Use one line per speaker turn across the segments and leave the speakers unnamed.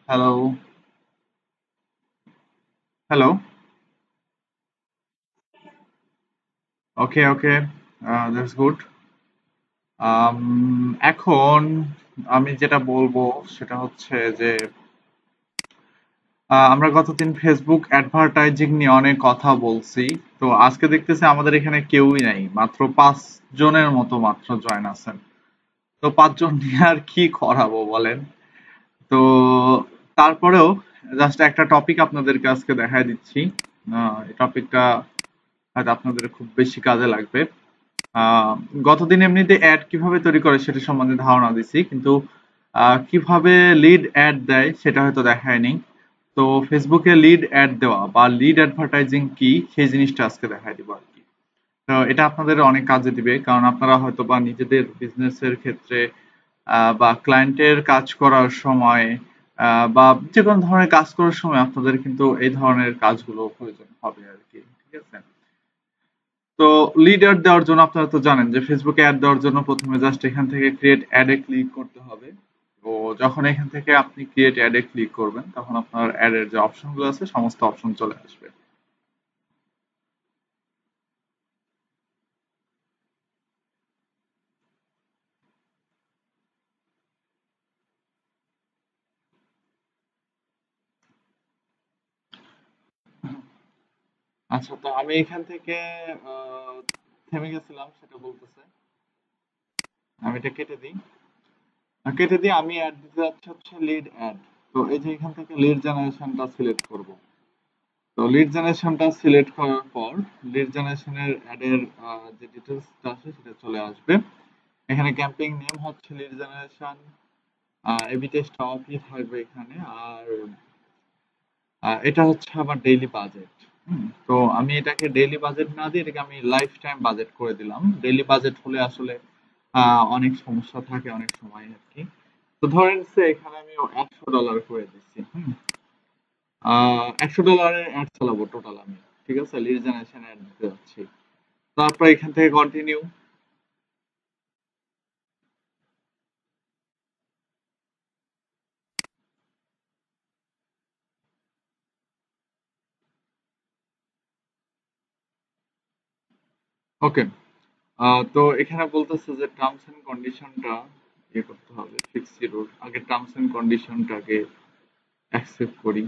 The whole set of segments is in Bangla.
Hello. Hello. Okay, okay. That's good. এখন আমি যেটা বলবো সেটা হচ্ছে যে আমরা গতদিন ফেসবুক অ্যাডভার্টাইজিং নিয়ে অনেক কথা বলছি। তো আজকে দেখতেছি আমাদের এখানে কেউই নাই, মাত্র 5 জনের মতো মাত্র জয়েন আছেন। তো 5 জন নিয়ে আর কি করাবো বলেন। তো তারপরেও জাস্ট একটা টপিক আপনাদেরকে আজকে দেখায় দিচ্ছি। এই টপিকটা হয়তো আপনাদের খুব বেশি কাজে লাগবে। আহ, গতদিন এমনিতে অ্যাড কিভাবে তৈরি করে সেটা সম্বন্ধে ধারণা দিছি, কিন্তু কিভাবে লিড অ্যাড দেয় সেটা হয়তো দেখায়নি। তো ফেসবুকে লিড অ্যাড দেওয়া বা লিড অ্যাডভার্টাইজিং কি সেই জিনিসটা আজকে দেখাই দিব আর কি। তো এটা আপনাদের অনেক কাজে দিবে, কারণ আপনারা হয়তো বা নিজেদের বিজনেসের ক্ষেত্রে বা ক্লায়েন্টের কাজ করার সময় বা যে কোনো ধরনের কাজ করার সময় আপনাদের কিন্তু এই ধরনের কাজগুলো প্রয়োজন হবে আর কি। ঠিক আছে? তো লিড অ্যাড দেওয়ার জন্য আপনারা তো জানেন যে ফেসবুকে অ্যাড দেওয়ার জন্য প্রথমে জাস্ট এখান থেকে ক্রিয়েট অ্যাডে ক্লিক করতে হবে। তো যখন এখান থেকে আপনি ক্রিয়েট অ্যাডে ক্লিক করবেন তখন আপনার অ্যাডের যে অপশনগুলো আছে সমস্ত অপশন চলে আসবে। আচ্ছা, তো আমি এখান থেকে আহ, থেমে গেছিলাম সেটা বলতেছে। আমি এটা কেটে দিই। কেটে দিয়ে আমি অ্যাড দিতে যাচ্ছি হচ্ছে লিড অ্যাড। তো এই যে এখান থেকে লিড জেনারেশনটা সিলেক্ট করব। তো লিড জেনারেশনটা সিলেক্ট করার পর লিড জেনারেশনের অ্যাডের যে ডিটেলসটা আছে সেটা চলে আসবে। এখানে ক্যাম্পেইন নেম হচ্ছে লিড জেনারেশন, এবি টেস্ট অফই থাকবে এখানে। আর এটা হচ্ছে আমার ডেইলি বাজেট। তো আমি এটাকে ডেইলি বাজেট না দিয়ে এটাকে আমি লাইফ টাইম বাজেট করে দিলাম। ডেইলি বাজেট হলে আসলে অনেক সমস্যা থাকে অনেক সময় আর কি। তো ধরেন সে এখানে আমি $100 করে দিচ্ছি। $100 অ্যাড চালাবো টোটাল আমি। ঠিক আছে, লিড জেনারেশন অ্যাড দিতে যাচ্ছি। তারপর এখান থেকে কন্টিনিউ। ওকে। তো এখানে বলতেছে যে টার্মস এন্ড কন্ডিশনটা ইয়ে করতে হবে, ফিক্স জিরোর আগে টার্মস এন্ড কন্ডিশনটাকে অ্যাকসেপ্ট করি।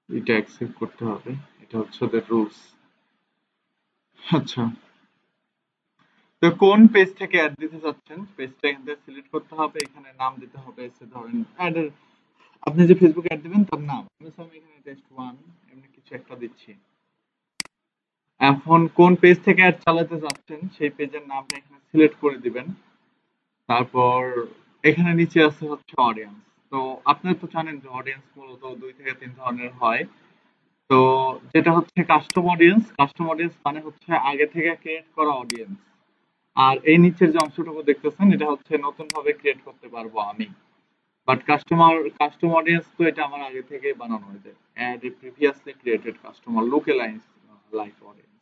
এটা অ্যাকসেপ্ট করতে হবে। এটা হচ্ছে ওদের রুলস। আচ্ছা, তো কোন পেজ থেকে অ্যাড দিতে চাচ্ছেন পেজটা এখান থেকে সিলেক্ট করতে হবে। এখানে নাম দিতে হবে, এসে ধরেন অ্যাডের আপনি যে ফেসবুক অ্যাড দিবেন তার নাম। আমি এখানে টেস্ট ওয়ান এমনি কিছু একটা দিচ্ছি। এখন কোন পেজ থেকে অ্যাড চালাতে চাচ্ছেন সেই পেজের নামটা এখানে সিলেক্ট করে দিবেন। তারপর এখানে নিচে আছে হচ্ছে অডিয়েন্স। তো আপনারা তো জানেন যে অডিয়েন্স মূলত 2 থেকে 3 ধরনের হয়। তো যেটা হচ্ছে কাস্টম অডিয়েন্স, কাস্টম অডিয়েন্স মানে হচ্ছে আগে থেকে ক্রিয়েট করা অডিয়েন্স। আর এই নিচের যে অংশটুকু দেখতেছেন এটা হচ্ছে নতুন ভাবে ক্রিয়েট করতে পারবো আমি। বাট কাস্টম অডিয়েন্স তো এটা আমার আগে থেকেই বানানো হয়েছে। অ্যাড প্রিভিয়াসলি ক্রিয়েটেড কাস্টমার লোকে লাইক অডিয়েন্স।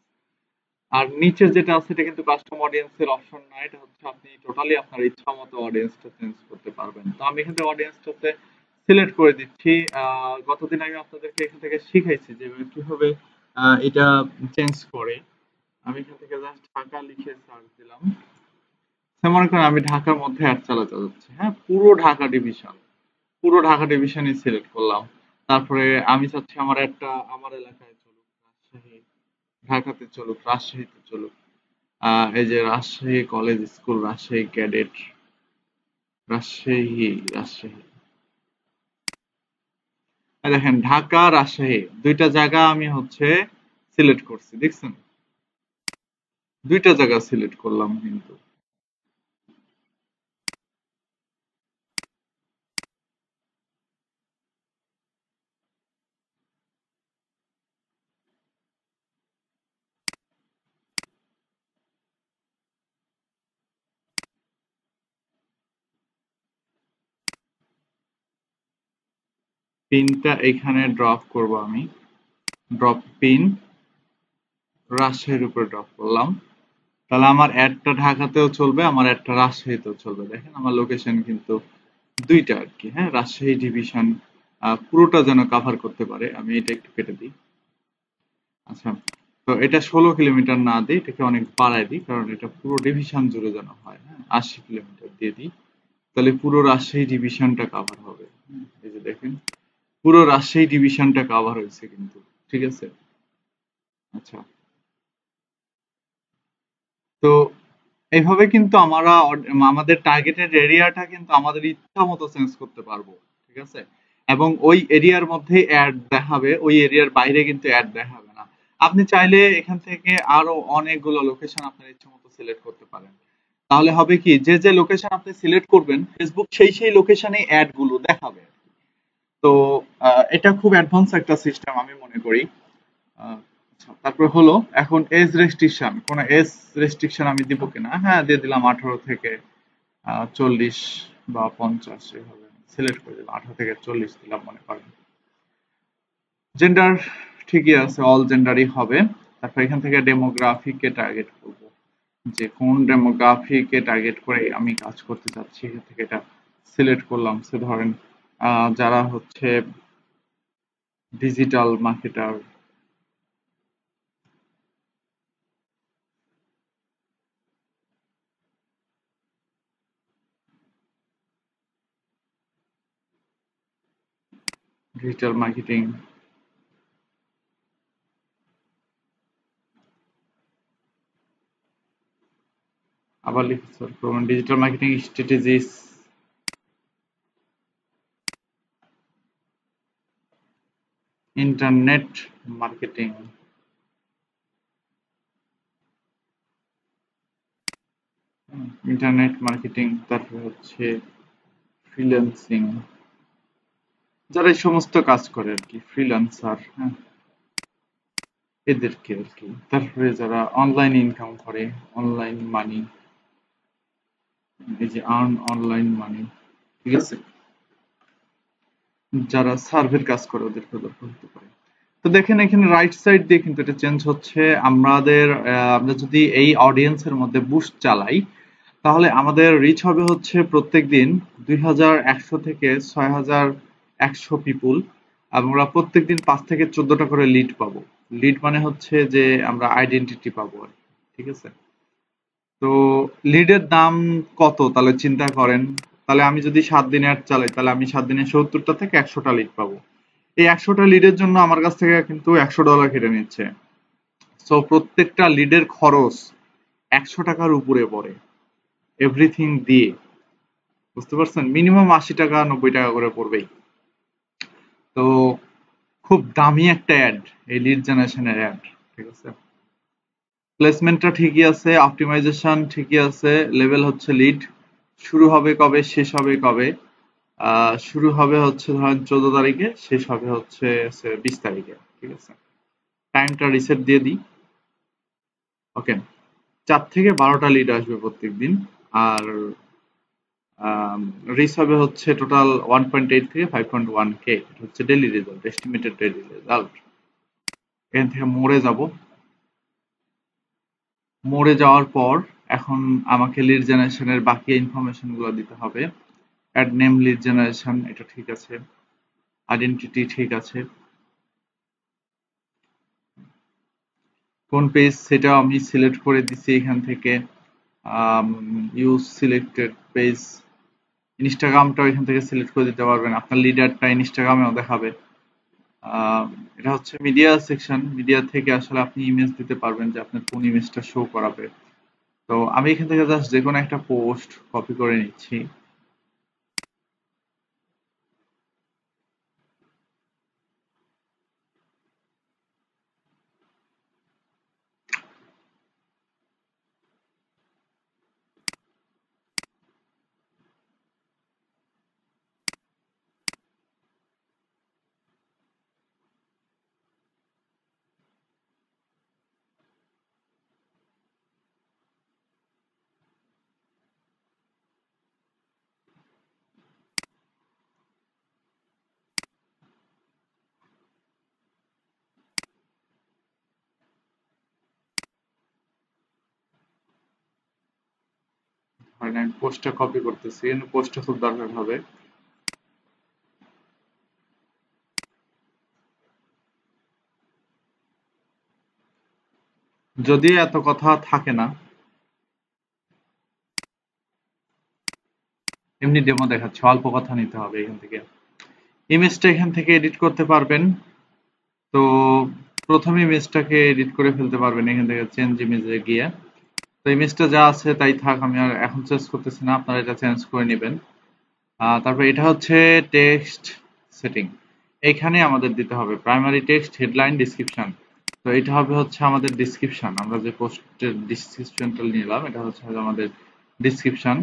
আর নিচের যেটা আছে এটা কিন্তু কাস্টম অডিয়েন্স এর অপশন না, এটা হচ্ছে আপনি টোটালি আপনার ইচ্ছা মতো অডিয়েন্সটা চেঞ্জ করতে পারবেন। তো আমি এখান থেকে অডিয়েন্সটাতে সিলেক্ট করে দিচ্ছি। গতদিন আমি আপনাদেরকে এখান থেকে শিখাইছি যে কিভাবে এটা চেঞ্জ করে। আমি এখান থেকে জাস্ট ঢাকা লিখে সার্চ দিলাম। সে মনে করেন আমি ঢাকার মধ্যে অ্যাড চালাতে যাচ্ছি। হ্যাঁ, পুরো ঢাকা ডিভিশনই সিলেক্ট করলাম। তারপরে আমি চাচ্ছি আমার একটা আমার এলাকায় চলুক, রাজশাহী, ঢাকাতে চলুক, রাজশাহীতে চলুক। এই যে Rajshahi college school, Rajshahi cadet, Rajshahi. এই দেখেন ঢাকা রাজশাহী দুইটা জায়গা আমি হচ্ছে সিলেক্ট করছি, দেখছেন? দুইটা জায়গা সিলেক্ট করলাম কিন্তু। পিনটা এখানে ড্রপ করব আমি। ড্রপ পিন রাজশাহীর উপরে ড্রপ করলাম। তাহলে আমার অ্যাডটা ঢাকাতেও চলবে, আমার অ্যাডটা রাজশাহীতেও চলবে। দেখেন আমার লোকেশন কিন্তু দুইটা আর কি। হ্যাঁ, রাজশাহী ডিভিশন পুরোটা যেন কাভার করতে পারে। আমি এটা একটু কেটে দিই। আচ্ছা, তো এটা 16 কিলোমিটার না দিই, এটাকে অনেক বাড়ায় দিই, কারণ এটা পুরো ডিভিশন জুড়ে যেন হয়। হ্যাঁ, 80 কিলোমিটার দিয়ে দিই, তাহলে পুরো রাজশাহী ডিভিশনটা কাভার হবে। এই যে দেখেন, পুরো রাজশাহী ডিভিশনটা কাভার হয়েছে কিন্তু। ঠিক আছে। আচ্ছা, তো এইভাবে কিন্তু আমরা আমাদের টার্গেটেড এরিয়াটা কিন্তু আমাদের ইচ্ছা মতো চেঞ্জ করতে পারবো। ঠিক আছে। এবং ওই এরিয়ার মধ্যে অ্যাড দেখাবে, ওই এরিয়ার বাইরে কিন্তু অ্যাড দেখাবে না। আপনি চাইলে এখান থেকে আরো অনেকগুলো লোকেশন আপনার ইচ্ছা মতো সিলেক্ট করতে পারেন। তাহলে হবে কি, যে যে লোকেশন আপনি সিলেক্ট করবেন, ফেসবুক সেই সেই লোকেশনে অ্যাড গুলো দেখাবে। তো এটা খুব অ্যাডভান্স একটা সিস্টেম আমি মনে করি। আচ্ছা, তারপর হলো এখন এজ রেস্ট্রিকশন, কোন এজ রেস্ট্রিকশন আমি দিব কিনা? হ্যাঁ, দিয়ে দিলাম 18 থেকে 40 বা 50, এভাবে সিলেক্ট করে দিলাম। 18 থেকে 40 দিলাম মনে করেন। জেন্ডার ঠিকই আছে, অল জেন্ডারই হবে। তারপর এখান থেকে ডেমোগ্রাফিকে টার্গেট করব, যে কোন ডেমোগ্রাফিকে টার্গেট করে আমি কাজ করতে চাচ্ছি। এখান থেকে এটা সিলেক্ট করলাম। সে ধরেন যারা হচ্ছে ডিজিটাল মার্কেটার, ডিজিটাল মার্কেটিং, আবার লিখে সার্চ করবেন digital marketing strategies, internet marketing, internet marketing, তারপর হচ্ছে ফ্রিল্যান্সিং, যারা এই সমস্ত কাজ করে আর কি, ফ্রিল্যান্সার। হ্যাঁ, এদেরকে আর কি। তারপরে যারা অনলাইন ইনকাম করে, অনলাইন মানি, এই যে আর্ন অনলাইন মানি। ঠিক আছে। যারা সার্ভের কাজ করে ওদেরকে দরকার হতে পারে। তো দেখেন এখানে রাইট সাইড দিয়ে কিন্তু এটা চেঞ্জ হচ্ছে। আমাদের আমরা যদি এই অডিয়েন্সের মধ্যে বুস্ট চালাই, তাহলে আমাদের রিচ হবে হচ্ছে প্রত্যেক দিন 2100 থেকে 6100 পিপুল। আমরা প্রত্যেক দিন 5 থেকে 14টা করে লিড পাবো। লিড মানে হচ্ছে যে আমরা আইডেন্টিটি পাবো আর কি। ঠিক আছে। তো লিডের দাম কত তাহলে চিন্তা করেন। তাহলে আমি যদি 7 দিনে অ্যাড চালাই, তাহলে আমি 7 দিনে 70টা থেকে 100টা লিড পাবো। এই 100টা লিডের জন্য আমার কাছ থেকে কিন্তু $100 কেটে নিচ্ছে। সো প্রত্যেকটা লিডের খরচ 100 টাকার উপরে পড়ে, এভরিথিং দিয়ে। বুঝতে পারছেন, মিনিমাম 80 টাকা 90 টাকা করে পড়বেই। তো খুব দামি একটা অ্যাড, এই লিড জেনারেশনের অ্যাড। ঠিক আছে। প্লেসমেন্টটা ঠিকই আছে, অপটিমাইজেশন ঠিকই আছে, লেভেল হচ্ছে লিড। শুরু হবে কবে, শেষ হবে কবে? শুরু হবে হচ্ছে ধরেন 14 তারিখে, শেষ হবে হচ্ছে 20 তারিখে। ঠিক আছে। টাইমটা রিসেট দিয়ে দিই। ওকে, 4 থেকে 12টা লিড আসবে প্রত্যেক দিন। আর রিচ হবে হচ্ছে টোটাল 1.8 থেকে 5.1K, হচ্ছে daily result, estimated daily result. এখান থেকে মোড়ে যাব। মোড়ে যাওয়ার পর এখন আমাকে লিড জেনারেশনের বাকি ইনফরমেশন গুলো দিতে হবে। অ্যাড নেম লিড জেনারেশন, এটা ঠিক আছে। আইডেন্টিটি ঠিক আছে। কোন পেজ সেটা আমি সিলেক্ট করে দিছি এখান থেকে। Use selected page. ইনস্টাগ্রামটাও এখান থেকে সিলেক্ট করে দিতে পারবেন, আপনার লিডারটা ইনস্টাগ্রামেও দেখাবে। আহ, এটা হচ্ছে মিডিয়া সেকশন, মিডিয়া থেকে আসলে আপনি ইমেজ দিতে পারবেন যে আপনার কোন ইমেজটা শো করাবে। তো আমি এখান থেকে জাস্ট যে কোনো একটা পোস্ট কপি করে নিচ্ছি। ধরেন আমি পোস্টটা কপি করতেছি, পোস্টটা খুব দরকার হবে। যদিও এত কথা থাকে না, এমনি ডেমো দেখাচ্ছে, অল্প কথা নিতে হবে এখান থেকে। ইমেজটা এখান থেকে এডিট করতে পারবেন। তো প্রথমে ইমেজটাকে এডিট করে ফেলতে পারবেন এখান থেকে চেঞ্জ ইমেজে গিয়ে। তো ইমেজটা যা আছে তাই থাক, আমি আর এখন চেঞ্জ করতেছি না, আপনারা এটা চেঞ্জ করে নেবেন। তারপর এটা হচ্ছে টেক্সট সেটিং। এখানে আমাদের দিতে হবে প্রাইমারি টেক্সট, হেডলাইন, ডেসক্রিপশন। তো এটা হবে হচ্ছে আমাদের ডেসক্রিপশন, আমরা যে পোস্টের ডেসক্রিপশনটা নিলাম এটা হচ্ছে আমাদের ডেসক্রিপশন।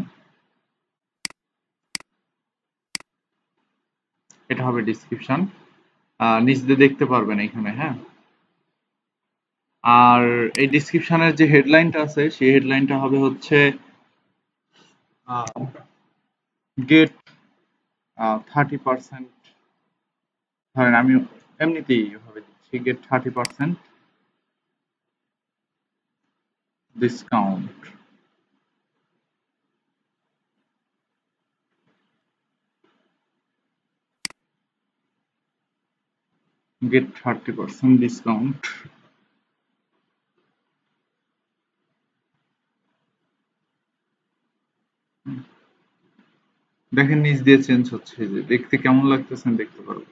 এটা হবে ডেসক্রিপশন, নিচ দিয়ে দেখতে পারবেন এখানে, হ্যাঁ। আর এই ডেসক্রিপশনের যে হেডলাইনটা আছে সেই হেডলাইনটা হবে হচ্ছে গেট 30%, ধরেন আমি এমনিতেই ভাবে দিচ্ছি গেট 30% ডিসকাউন্ট। Gate 30% discount. দেখেন নিচ দিয়ে চেঞ্জ হচ্ছে, যে দেখতে কেমন লাগতেছেন দেখতে পারবো।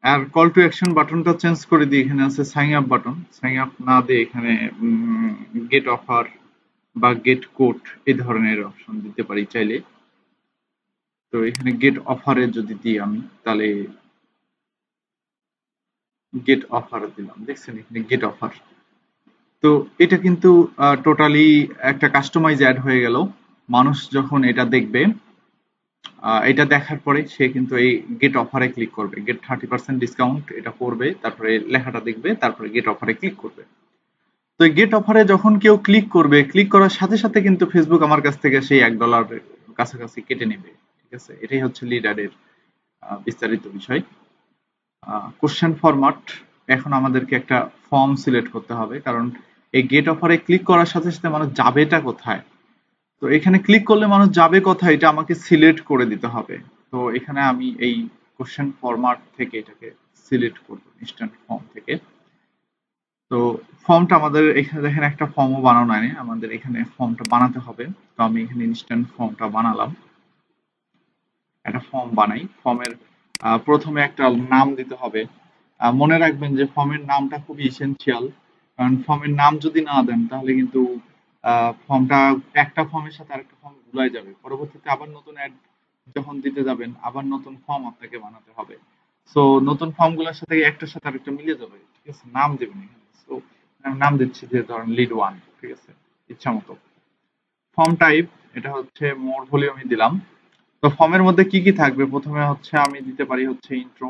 আর কল টু অ্যাকশন বাটনটা চেঞ্জ করে দিই, এখানে আছে sign up button, sign up না দিয়ে এখানে গেট অফার বা গেট কোড এই ধরনের অপশন দিতে পারি চাইলে। তো এখানে গেট অফারে যদি দিই আমি, তাহলে গেট অফার দিলাম, দেখছেন এখানে গেট অফার। তো এটা কিন্তু টোটালি একটা কাস্টমাইজ অ্যাড হয়ে গেল। মানুষ যখন এটা দেখবে, এটা দেখার পরে সে কিন্তু এই গেট অফারে ক্লিক করবে, গেট 30% ডিসকাউন্ট এটা করবে, তারপরে লেখাটা দেখবে, তারপরে গেট অফারে ক্লিক করবে। তো এই গেট অফারে যখন কেউ ক্লিক করবে, ক্লিক করার সাথে সাথে কিন্তু ফেসবুক আমার কাছ থেকে সেই $1 কাছাকাছি কেটে নেবে। ঠিক আছে, এটাই হচ্ছে লিড অ্যাডের বিস্তারিত বিষয়। কোশ্চেন ফরম্যাট, এখন আমাদেরকে একটা ফর্ম সিলেক্ট করতে হবে, কারণ এই গেট অফারে ক্লিক করার সাথে সাথে মানুষ যাবেটা কোথায়। তো এখানে ক্লিক করলে মানুষ যাবে কোথায় এটা আমাকে সিলেক্ট করে দিতে হবে। তো এখানে আমি এই কোশ্চেন ফরম্যাট থেকে এটাকে সিলেক্ট করব, ইনস্ট্যান্ট ফর্ম থেকে। তো ফর্মটা আমাদের এখানে দেখেন একটা ফর্মও বানানো নাই, আমাদের এখানে ফর্মটা বানাতে হবে। তো আমি এখানে ইনস্ট্যান্ট ফর্মটা বানালাম। একটা ফর্ম বানাই, ফর্মের প্রথমে একটা নাম দিতে হবে। মনে রাখবেন যে ফর্মের নামটা খুবই ইসেনশিয়াল, কারণ ফর্মের নাম যদি না দেন তাহলে কিন্তু ফর্মটা একটা ফর্মের সাথে আরেকটা ফর্ম ভুলাই যাবে, পরবর্তীতে আবার নতুন অ্যাড যখন দিতে যাবেন আবার নতুন ফর্ম আপনাকে বানাতে হবে। সো নতুন ফর্মগুলোর সাথে একটার সাথে আরেকটা মিলে যাবে, ঠিক আছে, নাম দেবেন এখানে। সো আমি নাম দিচ্ছি যে ধরেন লিড ওয়ান, ঠিক আছে, ইচ্ছা মতো। ফর্ম টাইপ, এটা হচ্ছে মোর ভলিউমই দিলাম। তো ফর্মের মধ্যে কি কি থাকবে, প্রথমে হচ্ছে আমি দিতে পারি হচ্ছে ইন্ট্রো।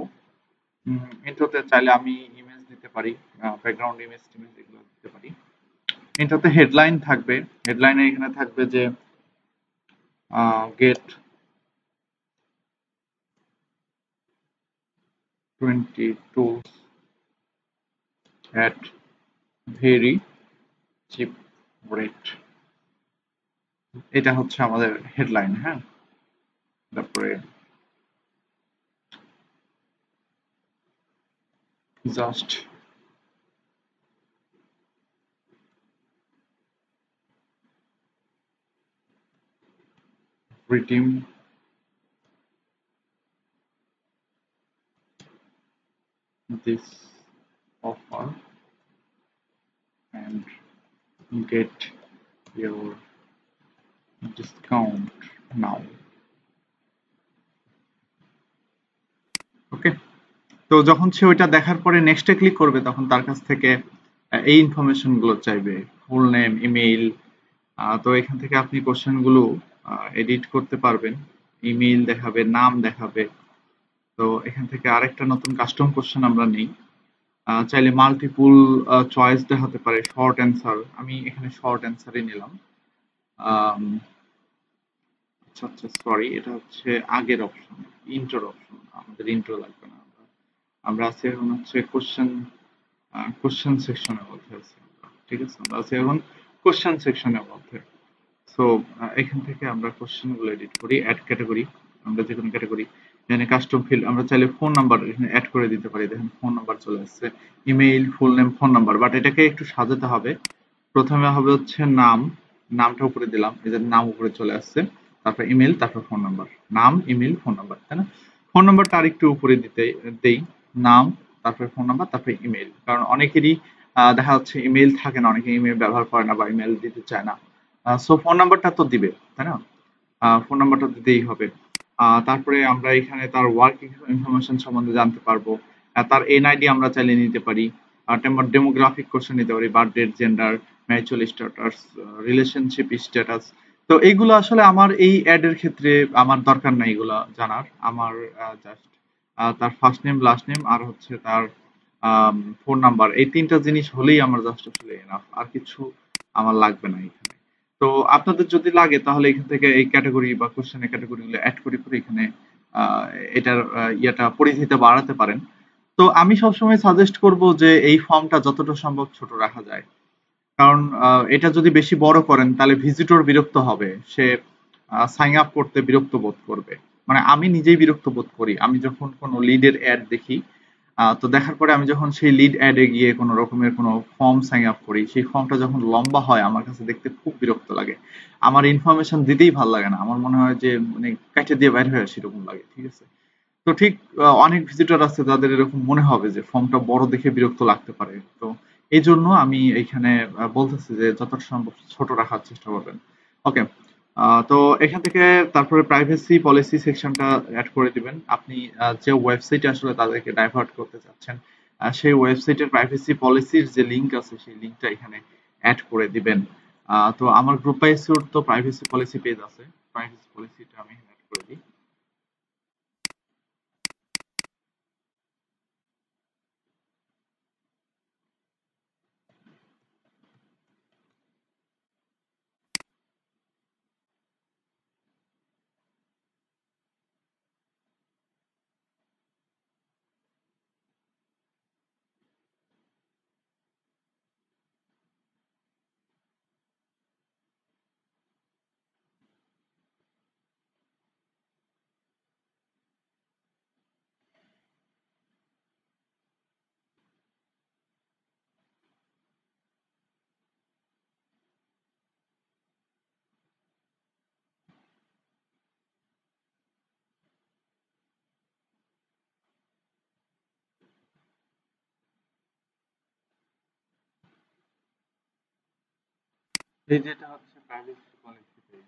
ইন্ট্রোতে চাইলে আমি ইমেজ দিতে পারি, ব্যাকগ্রাউন্ড ইমেজ টিমেজ এগুলো দিতে পারি। ইন্ট্রোতে হেডলাইন থাকবে, হেডলাইনে এখানে থাকবে যে gate 20 tools at very cheap rate। এটা হচ্ছে আমাদের হেডলাইন, হ্যাঁ। তারপরে just redeem this offer and get your discount now। ওকে। তো যখন সে ওইটা দেখার পরে নেক্সটে ক্লিক করবে তখন তার কাছ থেকে এই ইনফরমেশন গুলো চাইবে, ফুল নেম, ইমেইল। তো এখান থেকে আপনি কোশ্চেন গুলো এডিট করতে পারবেন, ইমেইল দেখাবে, নাম দেখাবে। তো এখান থেকে আরেকটা নতুন কাস্টম কোশ্চেন আমরা নেই, চাইলে মাল্টিপুল চয়েস দেখাতে পারে, শর্ট অ্যান্সার, আমি এখানে শর্ট অ্যান্সারই নিলাম। আম, আচ্ছা আচ্ছা সরি, এটা হচ্ছে আগের অপশন, ইন্ট্রোর অপশন, আমাদের ইন্ট্রো লাগবে না। আমরা আছি এখন হচ্ছে কোশ্চেন সেকশনের মধ্যে আছি আমরা, ঠিক আছে, আমরা আছি এখন কোশ্চেন সেকশনের মধ্যে। সো এখান থেকে আমরা কোশ্চেন গুলো এডিট করি, অ্যাড ক্যাটাগরি, আমরা যে কোনো ক্যাটাগরি, এখানে কাস্টম ফিল্ড আমরা চাইলে ফোন নাম্বার এখানে অ্যাড করে দিতে পারি। দেখেন ফোন নাম্বার চলে আসছে, email, full name, phone number. But এটাকে একটু সাজাতে হবে। প্রথমে হবে হচ্ছে নাম, নামটা উপরে দিলাম, এই যে নাম উপরে চলে আসছে, তারপর ইমেল, তারপর ফোন নাম্বার, নাম, ইমেল, ফোন নাম্বার, তাই না? ফোন নাম্বারটা আরেকটু উপরে দেই, নাম, তারপরে ফোন নাম্বার, তারপরে ইমেল। কারণ অনেকেরই দেখা যাচ্ছে ইমেল থাকে না, অনেকে ইমেল ব্যবহার করে না বা ইমেল দিতে চায় না। সো ফোন নাম্বারটা তো দিবে, তাই না? ফোন নাম্বারটা দিতেই হবে। তারপরে আমরা এখানে তার ওয়ার্ক ইনফরমেশন সম্বন্ধে জানতে পারবো। তার এনআইডি আমরা চাইলে নিতে পারি। ডেমোগ্রাফিক কোশ্চেন নিতে পারি, birth date, gender, marital status, relationship status. তো এইগুলো আসলে আমার এই অ্যাড এর ক্ষেত্রে আমার দরকার নাই এগুলা জানার। আমার জাস্ট তার ফার্স্ট নেম, লাস্ট নেম, আর হচ্ছে তার ফোন নাম্বার, এই তিনটা জিনিস হলেই আমার জাস্ট আসলে এনাফ। আর কিছু আমার লাগবে না এখানে। তো আপনাদের যদি লাগে তাহলে এখান থেকে এই ক্যাটাগরি বা কোশ্চেনের ক্যাটাগরি গুলো অ্যাড করে করে এখানে আহ, এটার ইয়েটা পরিধিটা বাড়াতে পারেন। তো আমি সবসময় সাজেস্ট করব যে এই ফর্মটা যতটা সম্ভব ছোট রাখা যায়। কারণ এটা যদি বেশি বড় করেন তাহলে ভিজিটর বিরক্ত হবে, সে সাইন আপ করতে বিরক্ত বোধ করবে। মানে আমি নিজেই বিরক্ত বোধ করি, আমি যখন কোনো লিডের অ্যাড দেখি, তো দেখার পরে আমি যখন সেই লিড অ্যাডে গিয়ে কোনো রকমের কোনো ফর্ম সাইন আপ করি, সেই ফর্মটা যখন লম্বা হয় আমার কাছে দেখতে খুব বিরক্ত লাগে। আমার ইনফরমেশন দিতেই ভাল লাগে না, আমার মনে হয় যে মানে কেটে দিয়ে বাইর হয়ে আসে এরকম লাগে, ঠিক আছে? তো ঠিক অনেক ভিজিটর আছে যাদের এরকম মনে হবে যে ফর্মটা বড় দেখে বিরক্ত লাগতে পারে। তো এই জন্য আমি এইখানে বলতেছি যে যতটা সম্ভব ছোট রাখার চেষ্টা করবেন। ওকে। তো এখান থেকে তারপরে প্রাইভেসি পলিসি সেকশনটা অ্যাড করে দিবেন। আপনি যে ওয়েবসাইটে আসলে তাদেরকে ডাইভার্ট করতে চাচ্ছেন, সেই ওয়েবসাইটের প্রাইভেসি পলিসির যে লিংক আছে সেই লিংকটা এখানে অ্যাড করে দিবেন। তো আমার গ্রুপ বাই সুট তো প্রাইভেসি পলিসি পেজ আছে, প্রাইভেসি পলিসিটা আমি অ্যাড করে দিই। এই যেটা হচ্ছে প্রাইভেসি পলিসি পেজ,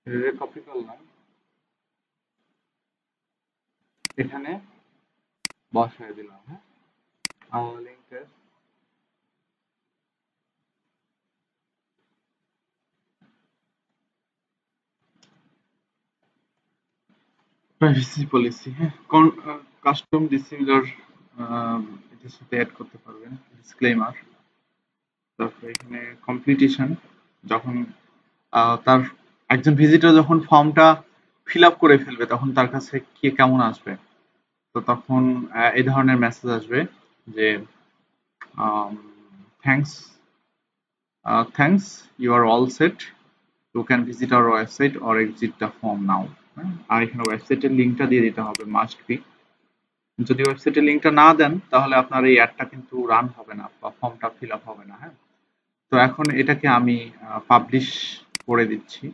এটা কপি করলাম, এখানে বসায় দিলাম। হ্যাঁ, লিঙ্কটা প্রাইভেসি পলিসি, হ্যাঁ, কাস্টম ডিসিমিলার এটার সাথে অ্যাড করতে পারবেন, ডিসক্লেমার। তারপরে এখানে কমপ্লিটেশন, যখন তার একজন ভিজিটর যখন ফর্মটা ফিল আপ করে ফেলবে তখন তার কাছে কে কেমন আসবে। তো তখন এই ধরনের মেসেজ আসবে যে thanks, thanks, you are all set, you can visit our website or exit the form now. আর এখানে ওয়েবসাইটের লিঙ্কটা দিয়ে দিতে হবে, মাস্ট বি। যদি ওয়েবসাইটের লিঙ্কটা না দেন তাহলে আপনার এই অ্যাডটা কিন্তু রান হবে না বা ফর্মটা ফিল আপ হবে না। হ্যাঁ, তো এখন এটাকে আমি পাবলিশ করে দিচ্ছি।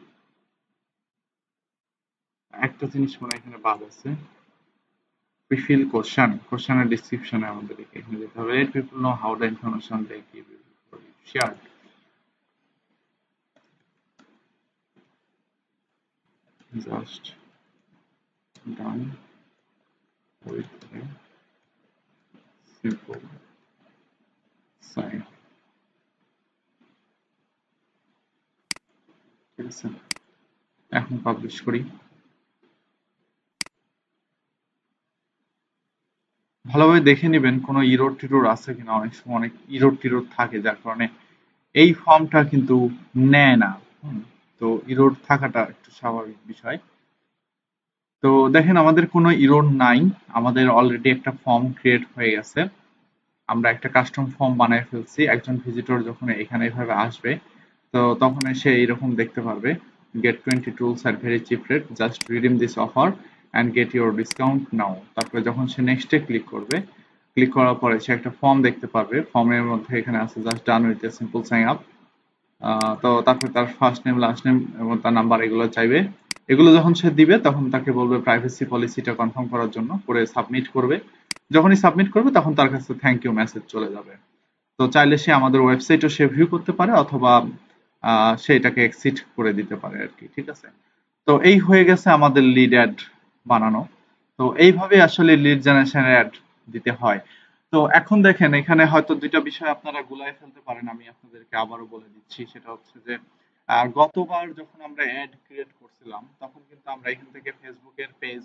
একটা জিনিস মনে হয় এখানে বাদ আছে, প্রিফিল কোশ্চেন, কোশ্চেনের ডিসক্রিপশনে আমাদের এখানে যেতে হবে, let people know how the information they give you share. Just done with a simple sign. ঠিক আছে, এখন পাবলিশ করি। ভালোভাবে দেখে নিবেন কোনো ইরোর টিরোর আছে কিনা, অনেক সময় অনেক ইরোর টিরোর থাকে যার কারণে এই ফর্মটা কিন্তু নেয় না। হুম, তো ইরোর থাকাটা একটু স্বাভাবিক বিষয়। তো দেখেন আমাদের কোনো ইরোর নাই, আমাদের অলরেডি একটা ফর্ম ক্রিয়েট হয়ে গেছে। আমরা একটা কাস্টম ফর্ম বানায় ফেলছি। একজন ভিজিটর যখন এখানে এভাবে আসবে, তো তখন সে এইরকম দেখতে পারবে, get 20 tools at very cheap rate, just redeem this offer and get your discount now. তারপরে যখন সে নেক্সটে ক্লিক করবে, ক্লিক করার পরে সে একটা ফর্ম দেখতে পারবে। ফর্মের মধ্যে এখানে আছে just done with a simple sign up. তো তারপরে তার ফার্স্ট নেম, লাস্ট নেম এবং তার নাম্বার এগুলো চাইবে। এগুলো যখন সে দিবে তখন তাকে বলবে প্রাইভেসি পলিসিটা কনফার্ম করার জন্য, করে সাবমিট করবে। যখনই সাবমিট করবে তখন তার কাছে থ্যাংক ইউ মেসেজ চলে যাবে। তো চাইলে সে আমাদের ওয়েবসাইটও সে ভিউ করতে পারে, অথবা সে এটাকে এক্সিট করে দিতে পারে আর কি। ঠিক আছে? তো এই হয়ে গেছে আমাদের লিড অ্যাড বানানো। তো এইভাবে আসলে লিড জেনারেশন অ্যাড দিতে হয়। তো এখন দেখেন এখানে হয়তো দুইটা বিষয় আপনারা গুলায় ফেলতে পারেন, আমি আপনাদেরকে আবারও বলে দিচ্ছি। সেটা হচ্ছে যে গতবার যখন আমরা অ্যাড ক্রিয়েট করছিলাম তখন কিন্তু আমরা এখান থেকে ফেসবুকের পেজ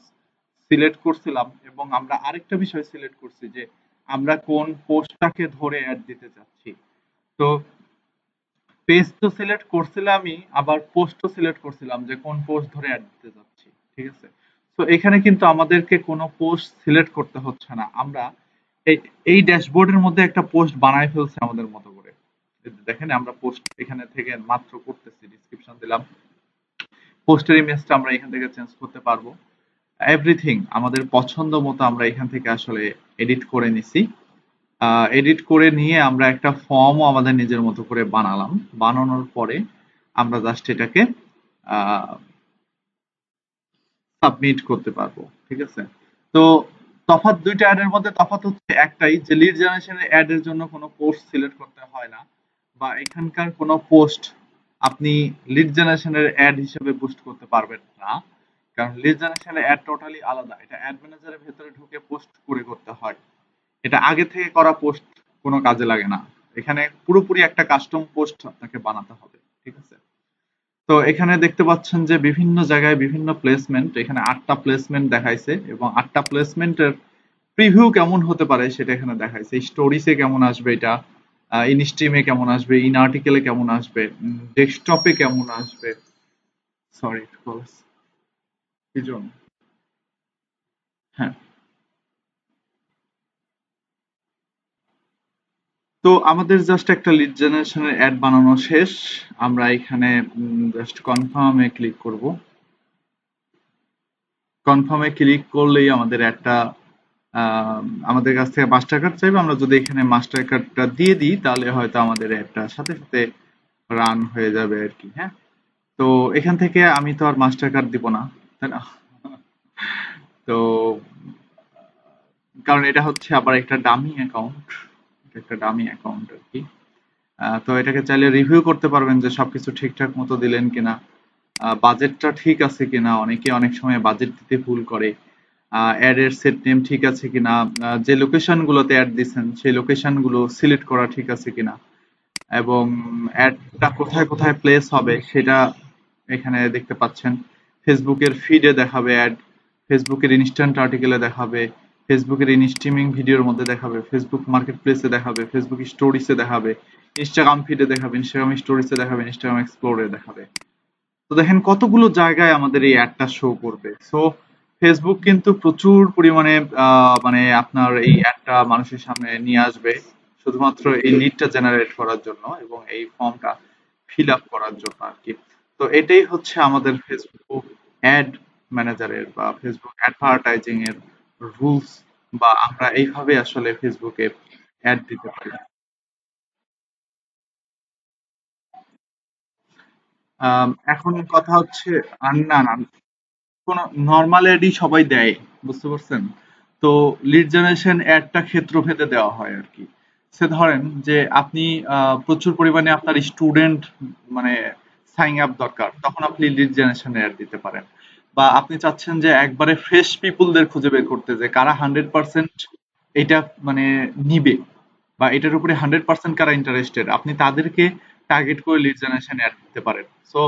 সিলেক্ট করছিলাম, এবং আমরা আরেকটা বিষয় সিলেক্ট করছি যে আমরা কোন পোস্টটাকে ধরে অ্যাড দিতে চাচ্ছি। তো পেজ তো সিলেক্ট করছিলামই, আবার পোস্টও সিলেক্ট করছিলাম যে কোন পোস্ট ধরে অ্যাড দিতে যাচ্ছি। ঠিক আছে? তো এখানে কিন্তু আমাদেরকে কোনো পোস্ট সিলেক্ট করতে হচ্ছে না। আমরা এই এই ড্যাশবোর্ডের মধ্যে একটা পোস্ট বানায় ফেলছি আমাদের মতো করে। এই যে দেখেন আমরা পোস্ট এখানে থেকে মাত্র করতেছি, ডিসক্রিপশন দিলাম, পোস্টের ইমেজটা আমরা এখান থেকে চেঞ্জ করতে পারবো। এভরিথিং আমাদের পছন্দ মতো আমরা এখান থেকে আসলে এডিট করে নিছি। এডিট করে নিয়ে আমরা একটা ফর্মও আমাদের নিজের মতো করে বানালাম। বানানোর পরে আমরা জাস্ট এটাকে সাবমিট করতে পারবো। ঠিক আছে? তো তফাৎ দুইটা অ্যাডের মধ্যে তফাৎ হচ্ছে একটাই, যে লিড জেনারেশনের অ্যাড এর জন্য কোনো পোস্ট সিলেক্ট করতে হয় না, বা এখানকার কোনো পোস্ট আপনি লিড জেনারেশনের অ্যাড হিসেবে বুস্ট করতে পারবেন না। কারণ লিড জেনারেশনের অ্যাড টোটালি আলাদা, এটা অ্যাড ম্যানেজারের ভেতরে ঢুকে পোস্ট করে করতে হয়। এটা আগে থেকে করা পোস্ট কোনো কাজে লাগে না। এখানে পুরোপুরি একটা কাস্টম পোস্ট আপনাকে বানাতে হবে। ঠিক আছে? তো এখানে দেখতে পাচ্ছেন যে বিভিন্ন জায়গায় বিভিন্ন প্লেসমেন্ট, এখানে 8টা প্লেসমেন্ট দেখাইছে, এবং 8টা প্লেসমেন্টের প্রিভিউ কেমন হতে পারে সেটা এখানে দেখাইছে। স্টোরিজে কেমন আসবে এটা, ইন স্ট্রিমে কেমন আসবে, ইন আর্টিকেলে কেমন আসবে, ডেস্কটপে কেমন আসবে। সরি কি জন্য? হ্যাঁ। তো আমাদের জাস্ট একটা লিড জেনারেশনের অ্যাড বানানো শেষ। আমরা এখানে জাস্ট কনফার্মে ক্লিক করব। কনফার্মে ক্লিক করলেই আমাদের একটা আমাদের কাছ থেকে মাস্টার কার্ড চাইবে। আমরা যদি এখানে মাস্টার কার্ডটা দিয়ে দিই তাহলে হয়তো আমাদের অ্যাডটা সাথে সাথে রান হয়ে যাবে আর কি। হ্যাঁ। তো এখান থেকে আমি তো আর মাস্টার কার্ড দিব না, তাই না? তো কারণ এটা হচ্ছে আবার একটা ডামি অ্যাকাউন্ট, একটা ডামি অ্যাকাউন্ট আর কি। তো এটাকে চাইলে রিভিউ করতে পারবেন যে সবকিছু ঠিকঠাক মতো দিলেন কিনা, বাজেটটা ঠিক আছে কিনা। অনেকে অনেক সময় বাজেট দিতে ভুল করে। অ্যাড এর সেট নেম ঠিক আছে কিনা, যে লোকেশন গুলোতে অ্যাড দিচ্ছেন সেই লোকেশন গুলো সিলেক্ট করা ঠিক আছে কিনা, এবং অ্যাডটা কোথায় কোথায় প্লেস হবে সেটা এখানে দেখতে পাচ্ছেন। ফেসবুকের ফিডে দেখাবে অ্যাড, ফেসবুকের ইনস্ট্যান্ট আর্টিকেলে দেখাবে, ফেসবুকের ইন স্ট্রিমিং ভিডিওর মধ্যে দেখাবে, ফেসবুক মার্কেট প্লেসে দেখাবে, ফেসবুক স্টোরিজে দেখাবে, ইনস্টাগ্রাম ফিডে দেখাবে, ইনস্টাগ্রাম স্টোরিজে দেখাবে, ইনস্টাগ্রাম এক্সপ্লোরে দেখাবে। তো দেখেন কতগুলো জায়গায় আমাদের এই অ্যাডটা শো করবে। সো ফেসবুক কিন্তু প্রচুর পরিমাণে মানে আপনার এই অ্যাডটা মানুষের সামনে নিয়ে আসবে, শুধুমাত্র এই লিডটা জেনারেট করার জন্য এবং এই ফর্মটা ফিল আপ করার জন্য আর কি। তো এটাই হচ্ছে আমাদের ফেসবুক অ্যাড ম্যানেজারের বা ফেসবুক অ্যাডভার্টাইজিং এর রুলস, বা আমরা এইভাবে আসলে ফেসবুকে অ্যাড দিতে পারি। এখন কথা হচ্ছে, না না, কোনো নরমাল অ্যাডই সবাই দেয়, বুঝতে পারছেন? তো লিড জেনারেশন অ্যাডটা ক্ষেত্রভেদে দেওয়া হয় আর কি। সে ধরেন যে আপনি প্রচুর পরিমাণে আপনার স্টুডেন্ট মানে সাইন আপ দরকার, তখন আপনি লিড জেনারেশন অ্যাড দিতে পারেন। বা আপনি চাচ্ছেন যে একবারে ফ্রেশ পিপুলদের খুঁজে বের করতে, যে কারা 100% এটা মানে নিবে, বা এটার উপরে 100% কারা ইন্টারেস্টেড, আপনি তাদেরকে টার্গেট করে লিড জেনারেশন অ্যাড দিতে পারেন। সো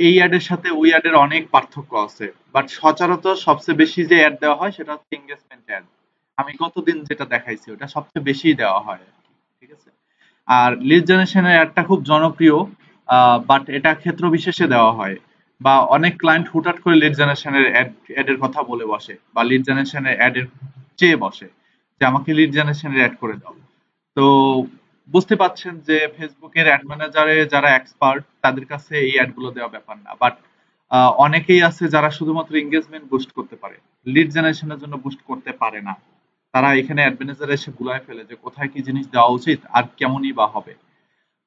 এই অ্যাডের সাথে ওই অ্যাডের অনেক পার্থক্য আছে, বাট সচরাচর সবচেয়ে বেশি যে অ্যাড দেওয়া হয় সেটা হচ্ছে এঙ্গেজমেন্ট অ্যাড। আমি গতদিন যেটা দেখাইছি ওটা সবচেয়ে বেশি দেওয়া হয় আর কি। ঠিক আছে? আর লিড জেনারেশনের অ্যাডটা খুব জনপ্রিয়, বাট এটা ক্ষেত্র বিশেষে দেওয়া হয়। বা অনেক ক্লায়েন্ট হুটহাট করে লিড জেনারেশনের অ্যাড এর কথা বলে বসে, বা লিড জেনারেশনের অ্যাড এর চেয়ে বসে। যে আমাকে লিড জেনারেশনের অ্যাড করে দাও। তো বুঝতে পাচ্ছেন যে ফেসবুকের অ্যাড ম্যানেজারে যারা এক্সপার্ট তাদের কাছে এই অ্যাড গুলো দেওয়া ব্যাপার না, বাট অনেকেই আছে যারা শুধুমাত্র এঙ্গেজমেন্ট বুস্ট করতে পারে, লিড জেনারেশনের জন্য বুস্ট করতে পারে না। তারা এখানে অ্যাড ম্যানেজার এসে গুলায় ফেলে যে কোথায় কি জিনিস দেওয়া উচিত আর কেমনই বা হবে।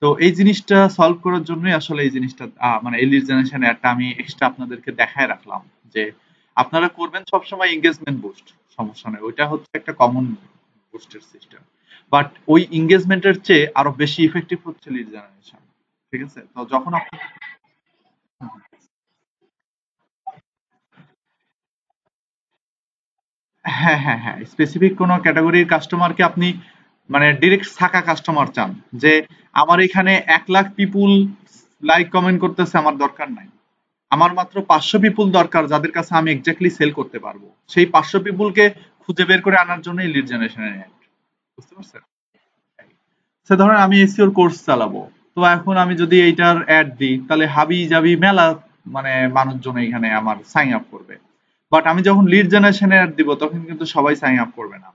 তো এই জিনিসটা সলভ করার জন্যই আসলে এই জিনিসটা মানে এই লিড জেনারেশন অ্যাডটা আমি এক্সট্রা আপনাদেরকে দেখায় রাখলাম যে আপনারা করবেন সবসময় এঙ্গেজমেন্ট বুস্ট, সমস্যা নেই, ওইটা হচ্ছে একটা কমন বুস্টের সিস্টেম। বাট ওই এঙ্গেজমেন্টের চেয়ে আরো বেশি ইফেক্টিভ হচ্ছে লিড জেনারেশন। ঠিক আছে, তো যখন আপনি হ্যাঁ হ্যাঁ হ্যাঁ, স্পেসিফিক কোনো ক্যাটাগরির কাস্টমারকে আপনি মানে ডিরেক্ট থাকা কাস্টমার চান যে আমার এখানে 1 লাখ পিপুল লাইক কমেন্ট করতেছে, আমার দরকার নাই, আমার মাত্র 500 পিপুল দরকার যাদের কাছে আমি এক্স্যাক্টলি সেল করতে পারবো। সেই 500 পিপুলকে খুঁজে বের করে আনার জন্যই লিড জেনারেশনের অ্যাড। বুঝতে পারছেন? সে ধরেন আমি এসইওর কোর্স চালাবো, তো এখন আমি যদি এইটার অ্যাড দিই তাহলে হাবি জাবি মেলা মানে মানুষজন এখানে আমার সাইন আপ করবে। বাট আমি যখন লিড জেনারেশনের অ্যাড দিব তখন কিন্তু সবাই সাইন আপ করবে না।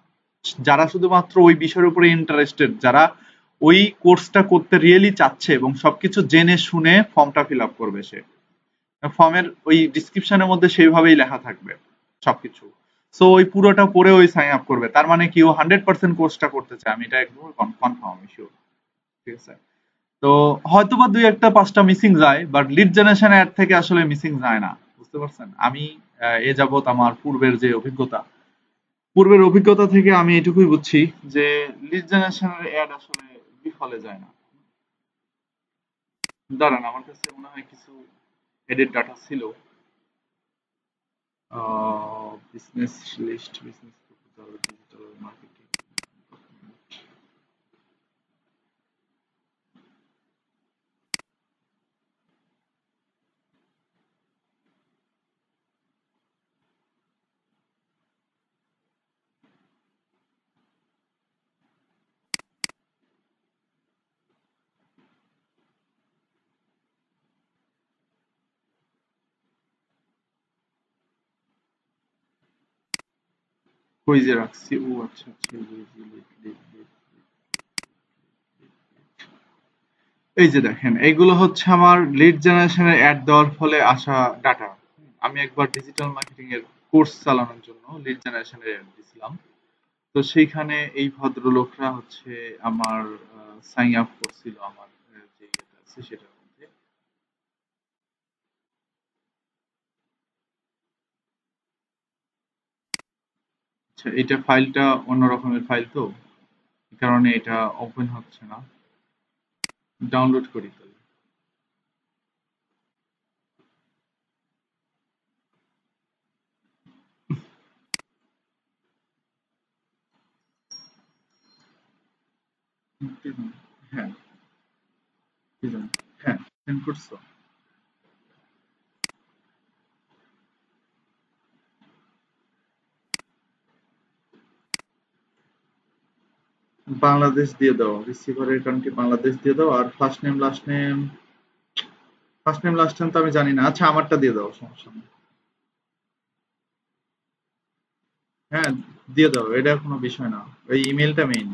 যারা শুধুমাত্র ওই বিষয়ের উপরে ইন্টারেস্টেড, যারা ওই কোর্সটা করতে রিয়েলি চাচ্ছে এবং সবকিছু জেনে শুনে ফর্মটা ফিল আপ করবে, সে ফর্মের ওই ডিসক্রিপশনের মধ্যে সেইভাবেই লেখা থাকবে সবকিছু। সো ওই পুরোটা পড়ে ওই সাইন আপ করবে, তার মানে কি ও 100% কোর্সটা করতে চায়, আমি এটা একদম কনফার্ম, আমি শিওর। ঠিক আছে, তো হয়তোবা দুই একটা পাঁচটা মিসিং যায়, বাট লিড জেনারেশন অ্যাড থেকে আসলে মিসিং যায় না। বুঝতে পারছেন? আমি এ যাবৎ আমার পূর্বের অভিজ্ঞতা থেকে আমি এটুকুই বুঝছি যে লিড জেনারেশনের অ্যাড আসলে বিফলে যায় না। দাঁড়ান, আমার কাছে মনে হয় কিছু এডিট ডাটা ছিল। Business list, business proposal, digital marketing. কই যে রাখছি, ও আচ্ছা আচ্ছা, এই যে দেখেন, এইগুলো হচ্ছে আমার লিড জেনারেশনের অ্যাড দেওয়ার ফলে আসা ডাটা। আমি একবার ডিজিটাল মার্কেটিং এর কোর্স চালানোর জন্য লিড জেনারেশনের অ্যাড দিছিলাম। তো সেইখানে এই ভদ্রলোকরা হচ্ছে আমার সাইন আপ করছিল আমার যে ইয়েটা আছে সেটার মধ্যে। আচ্ছা, এটা ফাইলটা অন্য রকমের ফাইল, তো এই কারণে এটা ওপেন হচ্ছে না। ডাউনলোড করি তাহলে। হ্যাঁ, কি জানি। হ্যাঁ, সেন্ড করছো। বাংলাদেশ দিয়ে দাও, রিসিভারের কান্ট্রি বাংলাদেশ দিয়ে দাও, আর ফার্স্ট নেম লাস্ট নেম তো আমি জানি না। আচ্ছা, আমারটা দিয়ে দাও, সমস্যা নেই। হ্যাঁ, দিয়ে দাও, এটা কোনো বিষয় না। ওই ইমেলটা মেইন।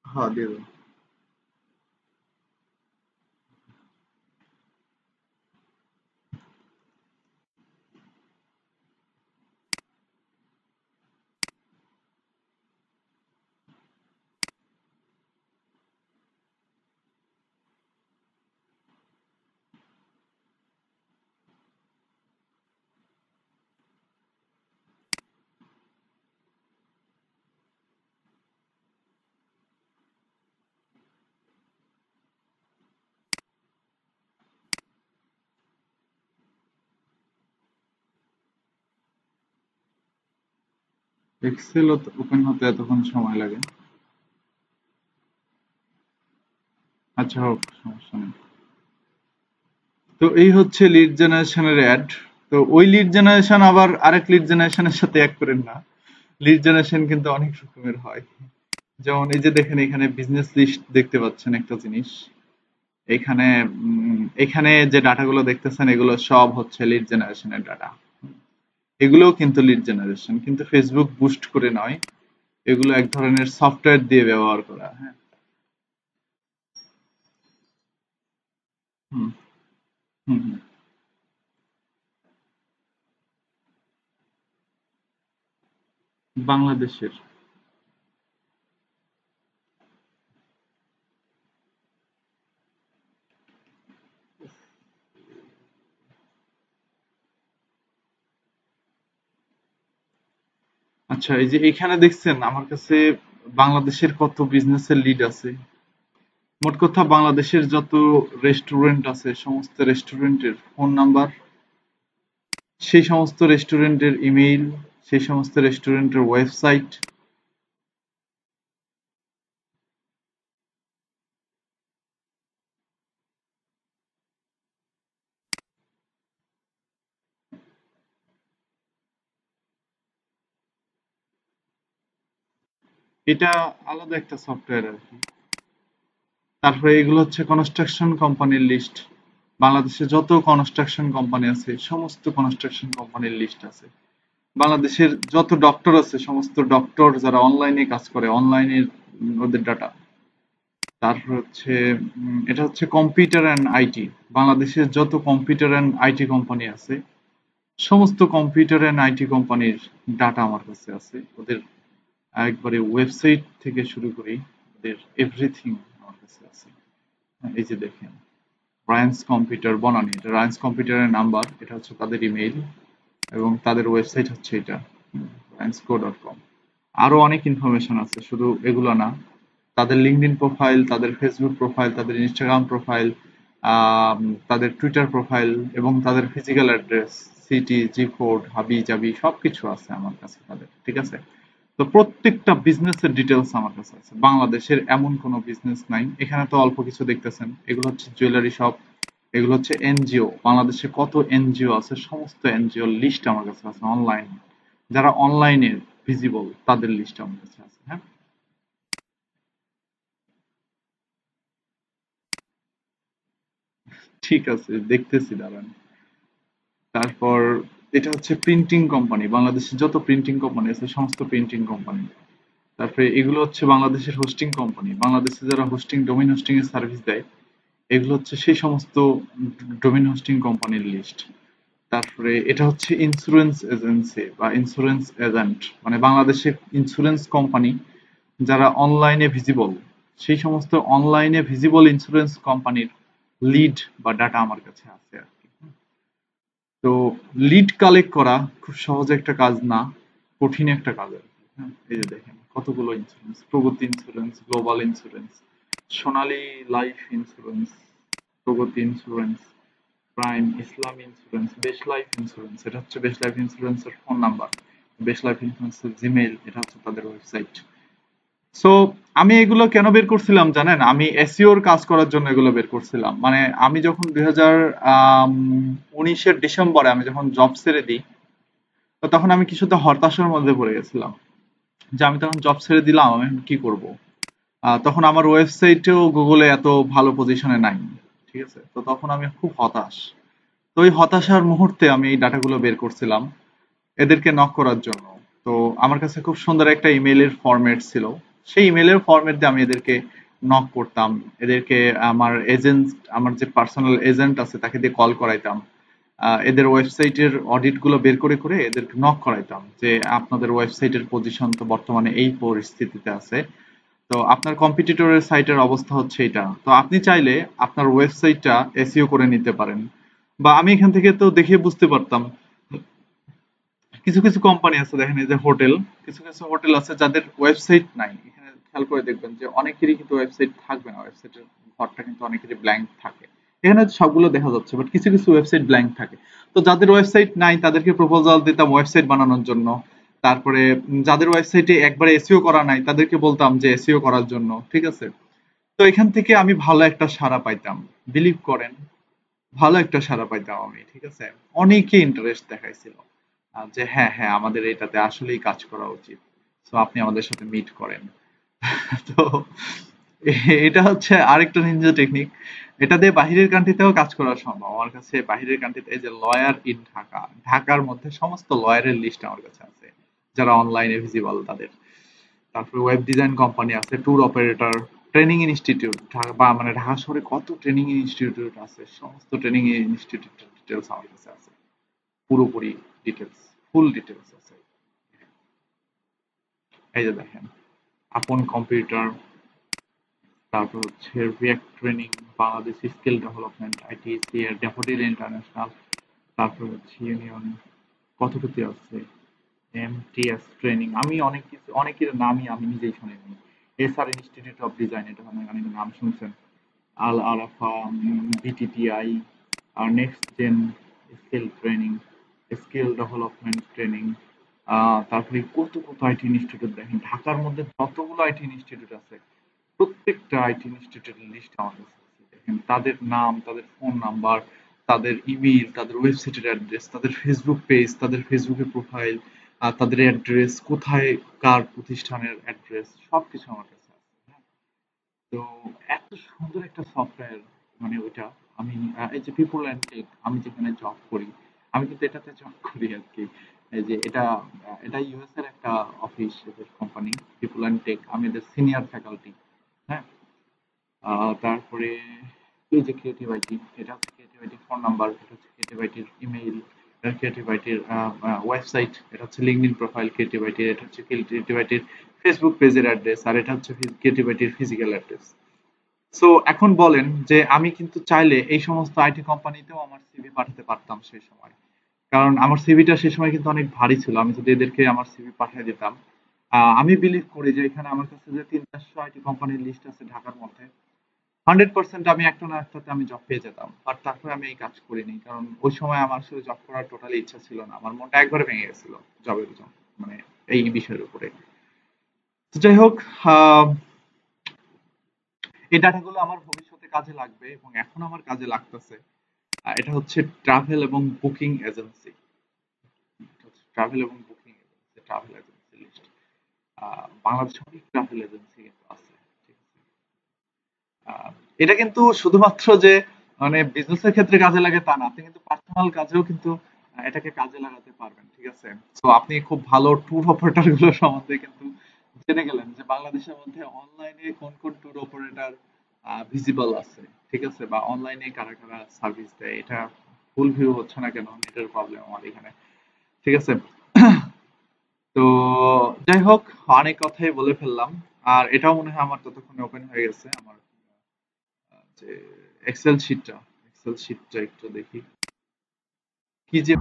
হ্যাঁ, দিয়ে দাও। এক্সেল ওপেন হতে এতক্ষণ সময় লাগে? আচ্ছা, হোক, সমস্যা নেই। তো এই হচ্ছে লিড জেনারেশনের অ্যাড। তো ওই লিড জেনারেশন আবার আরেক লিড জেনারেশনের সাথে এক করেন না। লিড জেনারেশন কিন্তু অনেক রকমের হয়। যেমন এই যে দেখেন, এখানে বিজনেস লিস্ট দেখতে পাচ্ছেন একটা জিনিস। এখানে এখানে যে ডাটাগুলো দেখতেছেন এগুলো সব হচ্ছে লিড জেনারেশনের ডাটা। এগুলোও কিন্তু লিড জেনারেশন, কিন্তু ফেসবুক বুস্ট করে নয়, এগুলো এক ধরনের সফটওয়্যার দিয়ে ব্যবহার করা। হ্যাঁ। হুম হুম হুম। বাংলাদেশের। আচ্ছা, এই যে এখানে দেখছেন আমার কাছে বাংলাদেশের কত বিজনেসের লিড আছে। মোট কথা বাংলাদেশের যত রেস্টুরেন্ট আছে সমস্ত রেস্টুরেন্টের ফোন নাম্বার, সেই সমস্ত রেস্টুরেন্টের ইমেইল, সেই সমস্ত রেস্টুরেন্টের ওয়েবসাইট। এটা আলাদা একটা সফটওয়্যার আর কি। তারপরে এগুলো হচ্ছে কনস্ট্রাকশন কোম্পানির লিস্ট। বাংলাদেশে যত কনস্ট্রাকশন কোম্পানি আছে সমস্ত কনস্ট্রাকশন কোম্পানির লিস্ট আছে। বাংলাদেশের যত ডক্টর আছে সমস্ত ডক্টর যারা অনলাইনে কাজ করে অনলাইনের ওদের ডাটা। তারপর হচ্ছে এটা হচ্ছে কম্পিউটার অ্যান্ড আইটি। বাংলাদেশের যত কম্পিউটার অ্যান্ড আইটি কোম্পানি আছে সমস্ত কম্পিউটার অ্যান্ড আইটি কোম্পানির ডাটা আমার কাছে আছে। ওদের একবারে ওয়েবসাইট থেকে শুরু করি, ওদের এভরিথিং আমার কাছে আছে। এই যে দেখেন, রায়ান্স কম্পিউটার বনানী, এটা রায়ান্স কম্পিউটারের নাম্বার, এটা হচ্ছে তাদের ইমেইল এবং তাদের ওয়েবসাইট হচ্ছে এটা rayansco.com। আরো অনেক ইনফরমেশন আছে, শুধু এগুলো না। তাদের লিঙ্কডইন প্রোফাইল, তাদের ফেসবুক প্রোফাইল, তাদের ইনস্টাগ্রাম প্রোফাইল, তাদের টুইটার প্রোফাইল এবং তাদের ফিজিক্যাল অ্যাড্রেস, সিটি, জি কোড, হাবি জাবি সবকিছু আছে আমার কাছে তাদের। ঠিক আছে? তো প্রত্যেকটা বিজনেসের ডিটেলস আমার কাছে আছে। বাংলাদেশের এমন কোনো বিজনেস নাই। এখানে তো অল্প কিছু দেখতেছেন, এগুলো হচ্ছে জুয়েলারি শপ, এগুলো হচ্ছে এনজিও। বাংলাদেশে কত এনজিও আছে সমস্ত এনজিও লিস্ট আমার কাছে আছে অনলাইন। যারা অনলাইনে ভিজিবল তাদের লিস্ট আমার কাছে আছে। হ্যাঁ। ঠিক আছে, দেখতেছি, দাঁড়ান। তারপর এটা হচ্ছে প্রিন্টিং কোম্পানি, বাংলাদেশের যত প্রিন্টিং কোম্পানি আছে সমস্ত প্রিন্টিং কোম্পানি। তারপরে এগুলো হচ্ছে বাংলাদেশের হোস্টিং কোম্পানি, বাংলাদেশে যারা হোস্টিং ডোমেইন হোস্টিং এর সার্ভিস দেয় এগুলো হচ্ছে সেই সমস্ত ডোমেইন হোস্টিং কোম্পানির লিস্ট। তারপরে এটা হচ্ছে ইন্স্যুরেন্স এজেন্সি বা ইন্স্যুরেন্স এজেন্ট, মানে বাংলাদেশে ইন্স্যুরেন্স কোম্পানি যারা অনলাইনে ভিজিবল, সেই সমস্ত অনলাইনে ভিজিবল ইন্স্যুরেন্স কোম্পানির লিড বা ডাটা আমার কাছে আছে আর কি। তো লিড কালেক্ট করা খুব সহজ একটা কাজ না, কঠিন একটা কাজ আর কি। হ্যাঁ, এই যে দেখেন কতগুলো ইন্স্যুরেন্স, প্রগতি ইন্স্যুরেন্স, গ্লোবাল ইন্স্যুরেন্স, সোনালী লাইফ ইন্স্যুরেন্স, প্রগতি ইন্স্যুরেন্স, প্রাইম, ইসলাম ইন্স্যুরেন্স, বেশ লাইফ ইন্স্যুরেন্স, এটা হচ্ছে বেশ লাইফ ইন্স্যুরেন্সের ফোন নাম্বার, বেশ লাইফ ইন্স্যুরেন্সের জিমেইল, এটা হচ্ছে তাদের ওয়েবসাইট। সো আমি এগুলো কেন বের করছিলাম জানেন? আমি এসইওর কাজ করার জন্য এগুলো বের করছিলাম। মানে আমি যখন 2019-এর ডিসেম্বরে আমি যখন জব ছেড়ে দিই, তো তখন আমি কিছুটা হতাশার মধ্যে পড়ে গেছিলাম যে আমি তখন জব ছেড়ে দিলাম, আমি এখন কি করব। তখন আমার ওয়েবসাইটেও গুগলে এত ভালো পজিশনে নাই। ঠিক আছে? তো তখন আমি খুব হতাশ। তো ওই হতাশার মুহূর্তে আমি এই ডাটাগুলো বের করছিলাম এদেরকে নক করার জন্য। তো আমার কাছে খুব সুন্দর একটা ইমেইলের ফরম্যাট ছিল। সেই ইমেইলের ফরম্যাট দিয়ে আমি এদেরকে নক করতাম। এদেরকে আমার এজেন্ট, আমার যে পার্সোনাল এজেন্ট আছে তাকে দিয়ে কল করাইতাম। এদের ওয়েবসাইটের অডিট গুলো বের করে করে এদেরকে নক করাইতাম যে আপনাদের ওয়েবসাইটের পজিশন তো বর্তমানে এই পরিস্থিতিতে আছে। তো আপনার কম্পিটিটরের সাইটের অবস্থা হচ্ছে এটা। তো আপনি চাইলে আপনার ওয়েবসাইটটা এসইও করে নিতে পারেন। বা আমি এখান থেকে তো দেখে বুঝতে পারতাম কিছু কিছু কোম্পানি আছে, দেখেন এই যে হোটেল, কিছু কিছু হোটেল আছে যাদের ওয়েবসাইট নাই। এখানে খেয়াল করে দেখবেন যে অনেকেরই কিন্তু ওয়েবসাইট থাকবে না, ওয়েবসাইটের ঘরটা কিন্তু অনেকেরই ব্ল্যাঙ্ক থাকে। এখানে হয়তো সবগুলো দেখা যাচ্ছে বাট কিছু কিছু ওয়েবসাইট ব্ল্যাঙ্ক থাকে। তো যাদের ওয়েবসাইট নাই তাদেরকে প্রপোজাল দিতাম ওয়েবসাইট বানানোর জন্য। তারপরে যাদের ওয়েবসাইটে একবারে এসইও করা নাই তাদেরকে বলতাম যে এসইও করার জন্য। ঠিক আছে? তো এখান থেকে আমি ভালো একটা সাড়া পাইতাম, বিলিভ করেন, ভালো একটা সাড়া পাইতাম আমি। ঠিক আছে? অনেকে ইন্টারেস্ট দেখাইছিল যে হ্যাঁ হ্যাঁ আমাদের এটাতে আসলেই কাজ করা উচিত, তো আপনি আমাদের সাথে মিট করেন। তো এটা হচ্ছে আরেকটা নিনজা টেকনিক। এটা দিয়ে বাহিরের কান্ট্রিতেও কাজ করা সম্ভব। আমার কাছে বাহিরের কান্ট্রিতে এই যে লয়ার ইন ঢাকা, ঢাকার মধ্যে সমস্ত লয়ারের লিস্ট আমার কাছে আছে, যারা অনলাইনে ভিজিবল তাদের। তারপরে ওয়েব ডিজাইন কোম্পানি আছে, ট্যুর অপারেটর, ট্রেনিং ইনস্টিটিউট, বা মানে ঢাকা শহরে কত ট্রেনিং ইনস্টিটিউট আছে, সমস্ত ট্রেনিং ইনস্টিটিউটের ডিটেলস আমার কাছে আছে, পুরোপুরি ডিটেলস, ফুল ডিটেলস আছে। এই যে দেখেন, আপন কম্পিউটার, তারপর হচ্ছে react training, Bangladesh skill development, ITC এর ড্যাফোডিল ইন্টারন্যাশনাল, তারপর হচ্ছে ইউনিয়ন, কতটুকু আছে, এমটিএস ট্রেনিং, আমি অনেক কিছু, অনেকের নামই আমি নিজেই শুনিনি। এসআর ইনস্টিটিউট অফ ডিজাইন, এটা মানে অনেক নাম শুনছেন। আল আরাফা, বিটিটিআই, আর next gen skill training, skill development training, তারপরে কত কত আইটি ইনস্টিটিউট দেখেন ঢাকার মধ্যে যতগুলো আইটি ইনস্টিটিউট আছে, প্রত্যেকটা আইটি ইনস্টিটিউটের লিস্ট আমার কাছে আছে। দেখেন তাদের নাম, তাদের ফোন নাম্বার, তাদের ইমেইল, তাদের ওয়েবসাইটের অ্যাড্রেস, তাদের ফেসবুক পেজ, তাদের ফেসবুকের প্রোফাইল, আর তাদের অ্যাড্রেস কোথায়, কার প্রতিষ্ঠানের অ্যাড্রেস, সবকিছু আমার কাছে আছে। হ্যাঁ? তো এত সুন্দর একটা সফটওয়্যার, মানে ওইটা আমি এই যে পিপল অ্যান্ড টেক, আমি যেখানে জব করি, আমি কিন্তু এটাতে জব করি আর কি। এই যে এটা এটা ইউএস এর একটা অফিস, এদের কোম্পানি পিপল অ্যান্ড টেক, আমি এদের সিনিয়র ফ্যাকাল্টি। হ্যাঁ, তারপরে এই যে ক্রিয়েটিভ আইটি, এটা হচ্ছে ক্রিয়েটিভ আইটির ফোন নাম্বার, এটা হচ্ছে ক্রিয়েটিভ আইটির ইমেইল, এটা ক্রিয়েটিভ আইটির ওয়েবসাইট, এটা হচ্ছে লিঙ্কডইন প্রোফাইল ক্রিয়েটিভ আইটির, এটা হচ্ছে ক্রিয়েটিভ আইটির ফেসবুক পেজের অ্যাড্রেস, আর এটা হচ্ছে ক্রিয়েটিভ আইটির ফিজিক্যাল অ্যাড্রেস। সো এখন বলেন যে আমি কিন্তু চাইলে এই সমস্ত আইটি কোম্পানিতেও আমার সিভি পাঠাতে পারতাম সেই সময়, কারণ আমার সিভিটা সেই সময় কিন্তু অনেক ভারী ছিল। আমি যদি এদেরকে আমার সিভি পাঠিয়ে দিতাম, আমি বিলিভ করি যে এখানে আমার কাছে যে ৩-৪০০ আইটি কোম্পানির লিস্ট আছে ঢাকার মধ্যে, 100% আমি একটা না একটাতে আমি জব পেয়ে যেতাম। বাট তারপরে আমি এই কাজ করিনি, কারণ ওই সময় আমার আসলে জব করার টোটালি ইচ্ছা ছিল না, আমার মনটা একবারে ভেঙে গেছিল জবের জন্য, মানে এই বিষয়ের উপরে। তো যাই হোক, আহ, এই ডাটাগুলো আমার ভবিষ্যতে কাজে লাগবে এবং এখন আমার কাজে লাগতেছে। এটা হচ্ছে ট্রাভেল এবং বুকিং এজেন্সি, ট্রাভেল এবং booking agency, travel agency list. বাংলাদেশে অনেক ট্রাভেল এজেন্সি কিন্তু আছে, ঠিক আছে? আহ, এটা কিন্তু শুধুমাত্র যে মানে বিজনেসের ক্ষেত্রে কাজে লাগে তা না, আপনি কিন্তু পার্সোনাল কাজেও কিন্তু এটাকে কাজে লাগাতে পারবেন, ঠিক আছে? তো আপনি খুব ভালো ট্যুর অপারেটর গুলো সম্বন্ধে কিন্তু জেনে গেলেন যে বাংলাদেশের মধ্যে অনলাইনে কোন কোন ট্যুর অপারেটর ভিজিবল আছে, ঠিক আছে? বা অনলাইনে কারা কারা সার্ভিস দেয়, এটা ফুল ভিউ হচ্ছে না কেন, নেটের প্রবলেম আমার এখানে, ঠিক আছে? তো যাই হোক, অনেক কথাই বলে ফেললাম। আর এটাও মনে হয় আমার ততক্ষণে ওপেন হয়ে গেছে, আমার যে এক্সেল শিটটা একটু দেখি কি যে।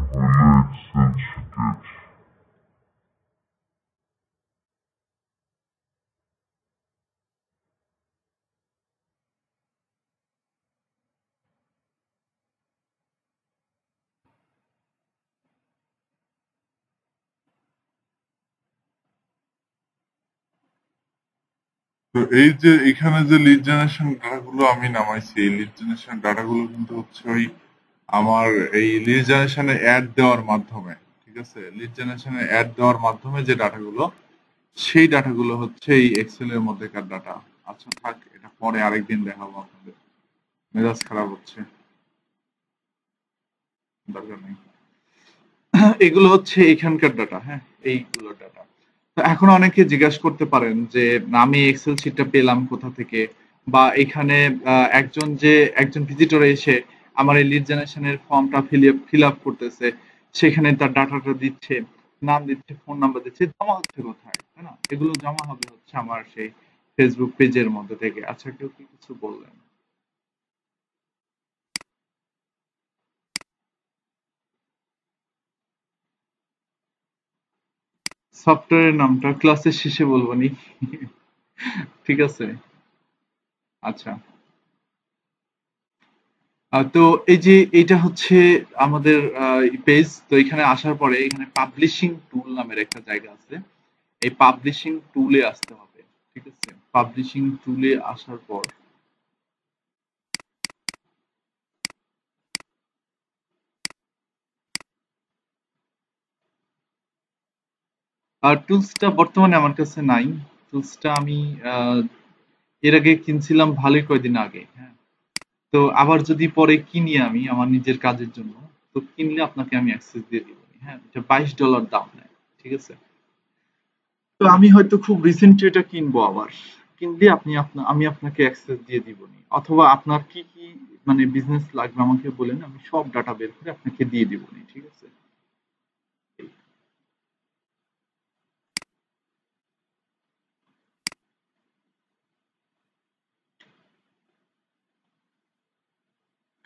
তো এই যে এখানে যে লিড জেনারেশন ডাটাগুলো আমি নামাইছি, এই লিড জেনারেশন ডাটাগুলো কিন্তু হচ্ছে ওই আমার এই লিড জেনারেশনে অ্যাড দেওয়ার মাধ্যমে, ঠিক আছে, লিড জেনারেশনে অ্যাড দেওয়ার মাধ্যমে যে ডাটাগুলো, সেই ডাটাগুলো হচ্ছে এই এক্সেল এর মধ্যেকার ডাটা। আচ্ছা থাক, এটা পরে আরেকদিন দেখাবো আপনাদের, মেজাজ খারাপ হচ্ছে, দরকার নেই। এগুলো হচ্ছে এখানকার ডাটা, হ্যাঁ, এইগুলো ডাটা। তো এখন অনেকে জিজ্ঞাসা করতে পারেন যে আমি এক্সেল শিটটা পেলাম কোথা থেকে, বা এখানে একজন ভিজিটর এসে আমার এই লিড জেনারেশনের ফর্মটা ফিল আপ করতেছে, সেখানে তার ডাটাটা দিচ্ছে, নাম দিচ্ছে, ফোন নাম্বার দিচ্ছে, জমা হচ্ছে কোথায়, তাই না? এগুলো জমা হবে হচ্ছে আমার সেই ফেসবুক পেজের মধ্যে থেকে। আচ্ছা, কেউ কি কিছু বললেন? সফটওয়্যারের নামটা ক্লাসের শেষে বলবো নি। ঠিক আছে, আচ্ছা। তো এই যে এইটা হচ্ছে আমাদের পেজ। তো এখানে আসার পরে এখানে পাবলিশিং টুল নামের একটা জায়গা আছে, এই পাবলিশিং টুলে আসতে হবে, ঠিক আছে? পাবলিশিং টুলে আসার পর টুলসটা বর্তমানে আমার কাছে নাই। টুলসটা আমি
এর আগে কিনছিলাম ভালোই কয়দিন আগে, হ্যাঁ। তো আবার যদি পরে কিনি আমি আমার নিজের কাজের জন্য, তো কিনলে আপনাকে আমি অ্যাক্সেস দিয়ে দিব, হ্যাঁ। এটা $22 দাম নেয়, ঠিক আছে। তো আমি হয়তো খুব রিসেন্টলি এটা কিনবো আবার। কিনলে আমি আপনাকে অ্যাক্সেস দিয়ে দিবনি, অথবা আপনার কি কি মানে বিজনেস লাগবে আমাকে বলেন, আমি সব ডাটা বের করে আপনাকে দিয়ে দিবনি, ঠিক আছে।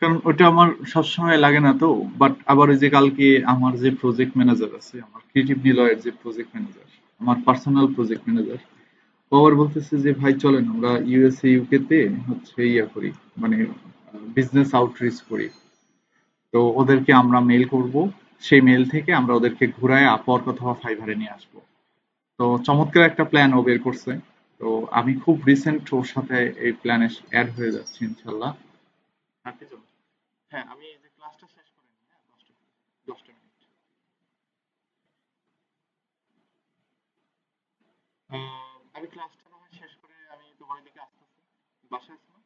কারণ ওটা আমার সবসময় লাগে না তো। বাট আবার ওই যে কালকে আমার যে প্রজেক্ট ম্যানেজার আছে, আমার ক্রিয়েটিভ নিলয়ের যে প্রজেক্ট ম্যানেজার, আমার পার্সোনাল প্রজেক্ট ম্যানেজার, ও আবার বলতেছে যে ভাই চলেন আমরা ইউএসএ ইউকে তে হচ্ছে ইয়া করি, মানে বিজনেস আউটরিচ করি। তো ওদেরকে আমরা মেল করব, সেই মেল থেকে আমরা ওদেরকে ঘুরায় আপওয়ার্ক অথবা ফাইভারে নিয়ে আসবো। তো চমৎকার একটা প্ল্যান ও বের করছে। তো আমি খুব রিসেন্ট ওর সাথে এই প্ল্যানে অ্যাড হয়ে যাচ্ছি ইনশাল্লাহ। হাঁটতে চলো। হ্যাঁ, আমি এই যে ক্লাসটা শেষ করে নিই, হ্যাঁ, 10টা মিনিট। আমি ক্লাসটা না হয় শেষ করে আমি তোমার দিকে আসতেছি। বাসায় আছো না?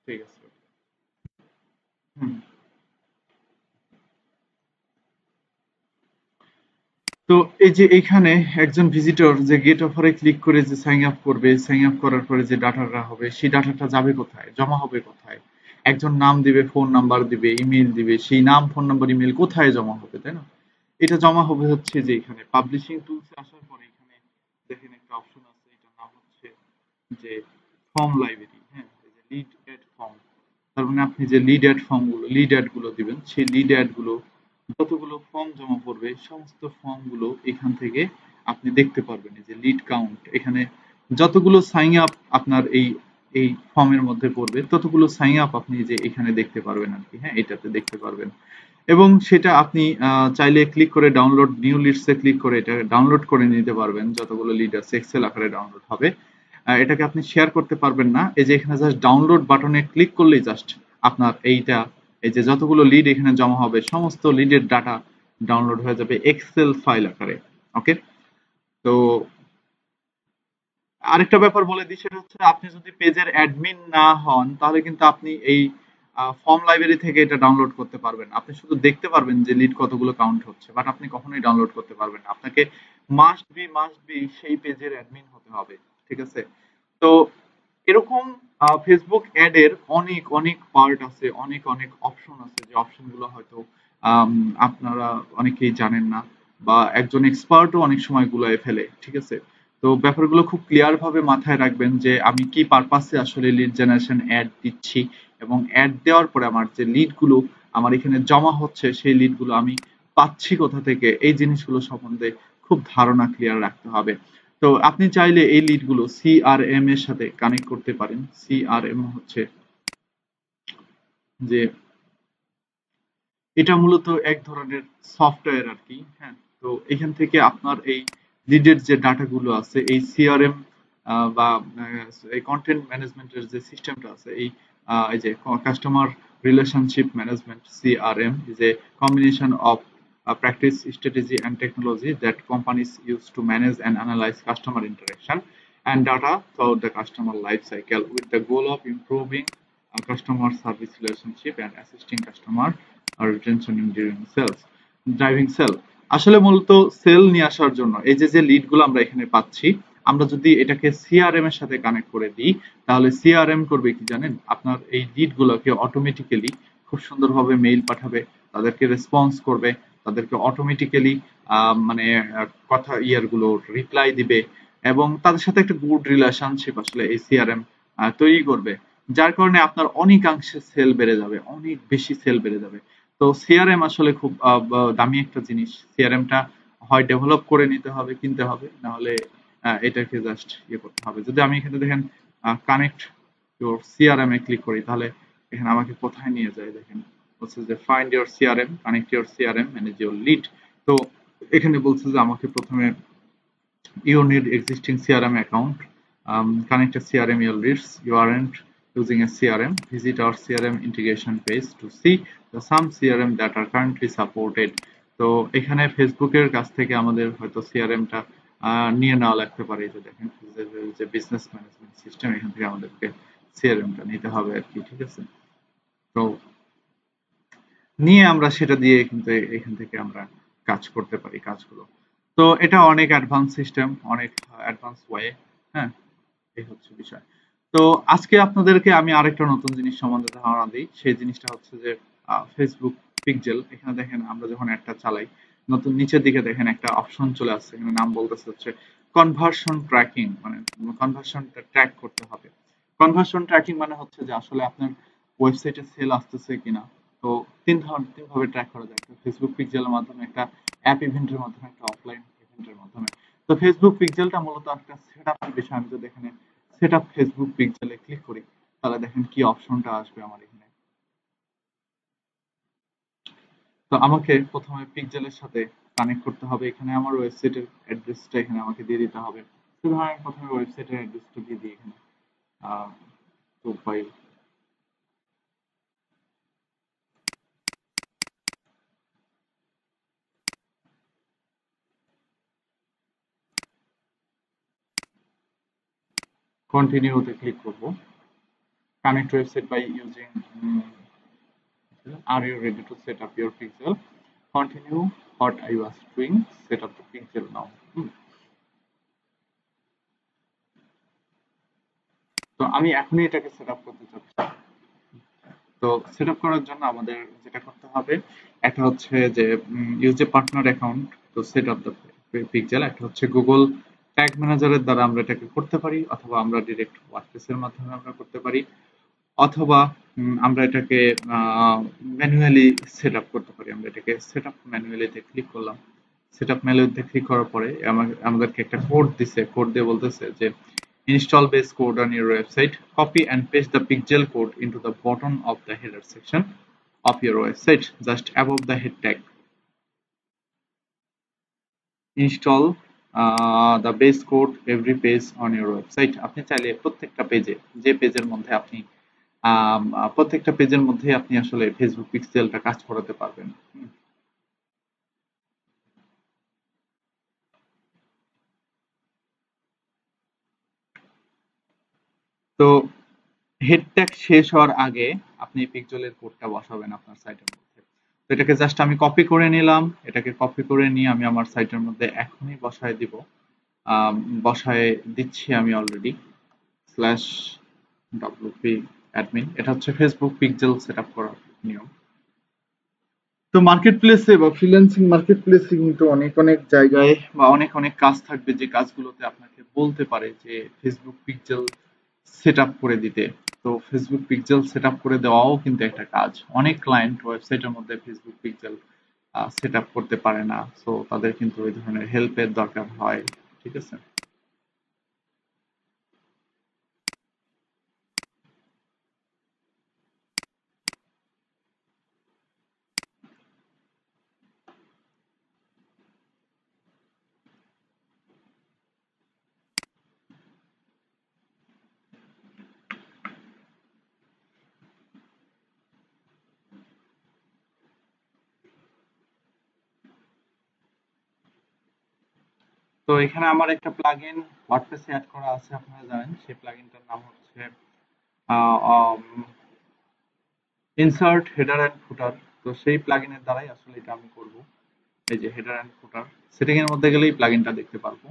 ঠিক আছে। হুম। তো এই যে এইখানে একজন ভিজিটর যে গেট অফারে ক্লিক করে যে সাইন আপ করবে, সাইন আপ করার পরে যে ডাটাটা হবে সেই ডাটাটা যাবে কোথায়, জমা হবে কোথায়? একজন নাম দিবে, ফোন নাম্বার দিবে, ইমেল দিবে, সেই নাম ফোন নাম্বার ইমেল কোথায় জমা হবে, তাই না? এটা জমা হবে হচ্ছে যে এখানে পাবলিশিং টুলসে আসার পরে এখানে দেখেন একটা অপশন আছে, এটার নাম হচ্ছে যে ফর্ম লাইব্রেরি, হ্যাঁ, এই যে লিড এড ফর্ম। তার মানে আপনি যে লিড অ্যাড গুলো দিবেন, সেই লিড অ্যাড গুলো যতগুলো ফর্ম জমা পড়বে সমস্ত ফর্ম গুলো এখান থেকে আপনি দেখতে পারবেন। এই যে লিড কাউন্ট, এখানে যতগুলো সাইন আপ আপনার এই ফর্মের মধ্যে পড়বে ততগুলো সাইন আপ আপনি যে এখানে দেখতে পারবেন আর কি, হ্যাঁ, এটাতে দেখতে পারবেন। এবং সেটা আপনি চাইলে ক্লিক করে download new leads a click করে এটা ডাউনলোড করে নিতে পারবেন, যতগুলো লিড আছে এক্সেল আকারে ডাউনলোড হবে। এটাকে আপনি শেয়ার করতে পারবেন না, এই যে এখানে জাস্ট ডাউনলোড বাটনে ক্লিক করলেই জাস্ট আপনার এইটা, এই যে যতগুলো লিড এখানে জমা হবে সমস্ত লিডের ডাটা ডাউনলোড হয়ে যাবে এক্সেল ফাইল আকারে। ওকে। তো আরেকটা ব্যাপার বলে দিই, সেটা হচ্ছে আপনি যদি পেজের অ্যাডমিন না হন তাহলে কিন্তু আপনি এই ফর্ম লাইব্রেরি থেকে এটা ডাউনলোড করতে পারবেন। আপনি শুধু দেখতে পারবেন যে লিড কতগুলো কাউন্ট হচ্ছে, বাট আপনি কখনোই ডাউনলোড করতে পারবেন না। আপনাকে মাস্ট বি সেই পেজের অ্যাডমিন হতে হবে, ঠিক আছে। তো এরকম ফেসবুক অ্যাড এর অনেক অনেক পার্ট আছে, অনেক অনেক অপশন আছে, যে অপশন গুলো হয়তো আম, আপনারা অনেকেই জানেন না, বা একজন এক্সপার্টও অনেক সময় গুলায় ফেলে, ঠিক আছে। তো ব্যাপারগুলো খুব ক্লিয়ার ভাবে মাথায় রাখবেন যে আমি কি পারপাসে আসলে লিড জেনারেশন অ্যাড দিচ্ছি, এবং অ্যাড দেওয়ার পরে আমার যে লিড গুলো আমার এখানে জমা হচ্ছে সেই লিড গুলো আমি পাচ্ছি কোথা থেকে, এই জিনিসগুলো সম্বন্ধে খুব ধারণা ক্লিয়ার রাখতে হবে। তো আপনি চাইলে এই লিড গুলো সিআরএম এর সাথে কানেক্ট করতে পারেন। সিআরএম হচ্ছে যে এটা মূলত এক ধরনের সফটওয়্যার আর কি, হ্যাঁ। তো এখান থেকে আপনার এই লিডের যে ডাটা গুলো আছে এই সিআরএম বা এই কন্টেন্ট ম্যানেজমেন্টের যে সিস্টেমটা আছে, এই যে customer relationship management, CRM is a combination of practice strategy and technology that companies use to manage and analyze customer interaction and data throughout the customer life cycle with the goal of improving customer service relationship and assisting customer retention in during sales driving sell। আসলে মূলত সেল নিয়ে আসার জন্য এই যে যে লিড গুলো আমরা এখানে পাচ্ছি, আমরা যদি এটাকে সিআরএম এর সাথে কানেক্ট করে দিই তাহলে সিআরএম করবে কি জানেন, আপনার এই লিড গুলোকে অটোমেটিক্যালি খুব সুন্দরভাবে মেইল পাঠাবে, তাদেরকে রেসপন্স করবে, তাদেরকে অটোমেটিক্যালি মানে কথা ইয়ার গুলো রিপ্লাই দিবে, এবং তাদের সাথে একটা গুড রিলেশনশিপ আসলে এই সিআরএম তৈরি করবে। যার কারণে আপনার অনেকাংশে সেল বেড়ে যাবে, অনেক বেশি সেল বেড়ে যাবে। তো সিআরএম আসলে খুব দামি একটা জিনিস। সিআরএমটা হয় ডেভেলপ করে নিতে হবে, কিনতে হবে, না হলে এটাকে জাস্ট ইয়ে করতে হবে। যদি আমি এখানে দেখেন connect your CRM A click করি তাহলে এখানে আমাকে কোথায় নিয়ে যায় দেখেন, বলছে যে find your CRM, connect your CRM, manage your lead. তো এখানে বলছে যে আমাকে প্রথমে you need existing CRM account. Connect a CRM your leads. You aren't using a CRM. Visit our CRM integration page to see the some CRM that are currently supported. তো এখানে ফেসবুকের কাছ থেকে আমাদের হয়তো সিআরএমটা
নিয়ে নেওয়া লাগতে পারে। এই যে দেখেন যে বিজনেস ম্যানেজমেন্ট সিস্টেম, এখান থেকে আমাদেরকে সিআরএমটা নিতে হবে আর কি, ঠিক আছে? তো নিয়ে আমরা সেটা দিয়ে কিন্তু এখান থেকে আমরা কাজ করতে পারি কাজগুলো। তো এটা অনেক অ্যাডভান্স সিস্টেম, অনেক অ্যাডভান্স ওয়ে। হ্যাঁ, এই হচ্ছে বিষয়। তো আজকে আপনাদেরকে আমি আরেকটা নতুন জিনিস সম্বন্ধে ধারণা দিই। সেই জিনিসটা হচ্ছে যে ফেসবুক পিক্সেল। এখানে দেখেন আমরা যখন একটা চালাই, নতুন নিচের দিকে দেখেন একটা অপশন চলে আসছে, এখানে নাম বলতেছে হচ্ছে কনভার্সন ট্র্যাকিং, মানে কনভার্সনটা ট্র্যাক করতে হবে। কনভার্সন ট্র্যাকিং মানে হচ্ছে যে আসলে আপনার ওয়েবসাইটে সেল আসতেছে কিনা। তো তিন ভাবে ট্র্যাক করা যায়, একটা ফেসবুক পিক্সেলের মাধ্যমে, একটা অ্যাপ ইভেন্টের মাধ্যমে, একটা অফলাইন ইভেন্টের মাধ্যমে। তো ফেসবুক পিক্সেলটা মূলত একটা সেট আপের বিষয়। আমি যদি এখানে সেট আপ ফেসবুক পিক্সেলে ক্লিক করি, তাহলে দেখেন কি অপশনটা আসবে আমার এখানে। তো আমাকে প্রথমে পিক্সেলের সাথে কানেক্ট করতে হবে। এখানে আমার ওয়েবসাইটের অ্যাড্রেসটা এখানে আমাকে দিয়ে দিতে হবে। তো ধরেন প্রথমে ওয়েবসাইটের অ্যাড্রেসটা দিয়ে দিই এখানে, প্রোফাইল। কন্টিনিউতে ক্লিক করব। Connect website by using, are you ready to set up your pixel? Continue what I was doing, set up the pixel now. তো আমি এখনই এটাকে সেট আপ করতে চাচ্ছি। তো সেট আপ করার জন্য আমাদের যেটা করতে হবে, একটা হচ্ছে যে ইউজ এ পার্টনার অ্যাকাউন্ট তো সেট আপ দ্য পিক্সেল। একটা হচ্ছে গুগল ট্যাগ ম্যানেজারের দ্বারা আমরা এটাকে করতে পারি, অথবা আমরা ডিরেক্ট ওয়ার্ডপ্রেস এর মাধ্যমে আমরা করতে পারি, অথবা আমরা এটাকে ম্যানুয়ালি সেট আপ করতে পারি। আমরা এটাকে সেট আপ ম্যানুয়ালিতে ক্লিক করলাম। সেট আপ ম্যানুয়ালিতে ক্লিক করার পরে আমাদেরকে একটা কোড দিছে, কোড দিয়ে বলতেছে যে install base code on your website, copy and paste the pixel code into the bottom of the header section of your website just above the head tag. Install the base code every page on your website. আপনি চাইলে প্রত্যেকটা পেজে, যে পেজের মধ্যে আপনি প্রত্যেকটা পেজের মধ্যে আপনি আসলে ফেসবুক পিক্সেলটা কাজ করাতে পারবেন। তো হেড ট্যাগ শেষ হওয়ার আগে আপনি পিক্সেলের কোডটা বসাবেন আপনার সাইটের মধ্যে। তো এটাকে জাস্ট আমি কপি করে নিলাম। এটাকে কপি করে নিয়ে আমি আমার সাইটের মধ্যে এখনই বসায় দিব। বসায় দিচ্ছি আমি অলরেডি। স্ল্যাশ ডব্লিউপি অ্যাডমিন, এটা হচ্ছে ফেসবুক পিক্সেল সেট আপ করার নিয়ম। তো মার্কেট প্লেসে বা ফ্রিল্যান্সিং মার্কেট প্লেসে কিন্তু অনেক অনেক জায়গায় বা অনেক অনেক কাজ থাকবে, যে কাজগুলোতে আপনাকে বলতে পারে যে ফেসবুক পিক্সেল সেট আপ করে দিতে। তো ফেসবুক পিক্সেল সেট আপ করে দেওয়াও কিন্তু একটা কাজ। অনেক ক্লায়েন্ট ওয়েবসাইটের মধ্যে ফেসবুক পিক্সেল সেট আপ করতে পারে না, সো তাদের কিন্তু ওই ধরনের হেল্পের দরকার হয়, ঠিক আছে? তো এখানে আমার একটা প্লাগইন ওয়ার্ডপ্রেসে অ্যাড করা আছে, আপনারা জানেন। সেই প্লাগইনটার নাম হচ্ছে ইনসার্ট হেডার অ্যান্ড ফুটার। তো সেই প্লাগইনের দ্বারাই আসলে এটা আমি করব। এই যে হেডার অ্যান্ড ফুটার, সেটিং এর মধ্যে গেলেই প্লাগইনটা দেখতে পারবো।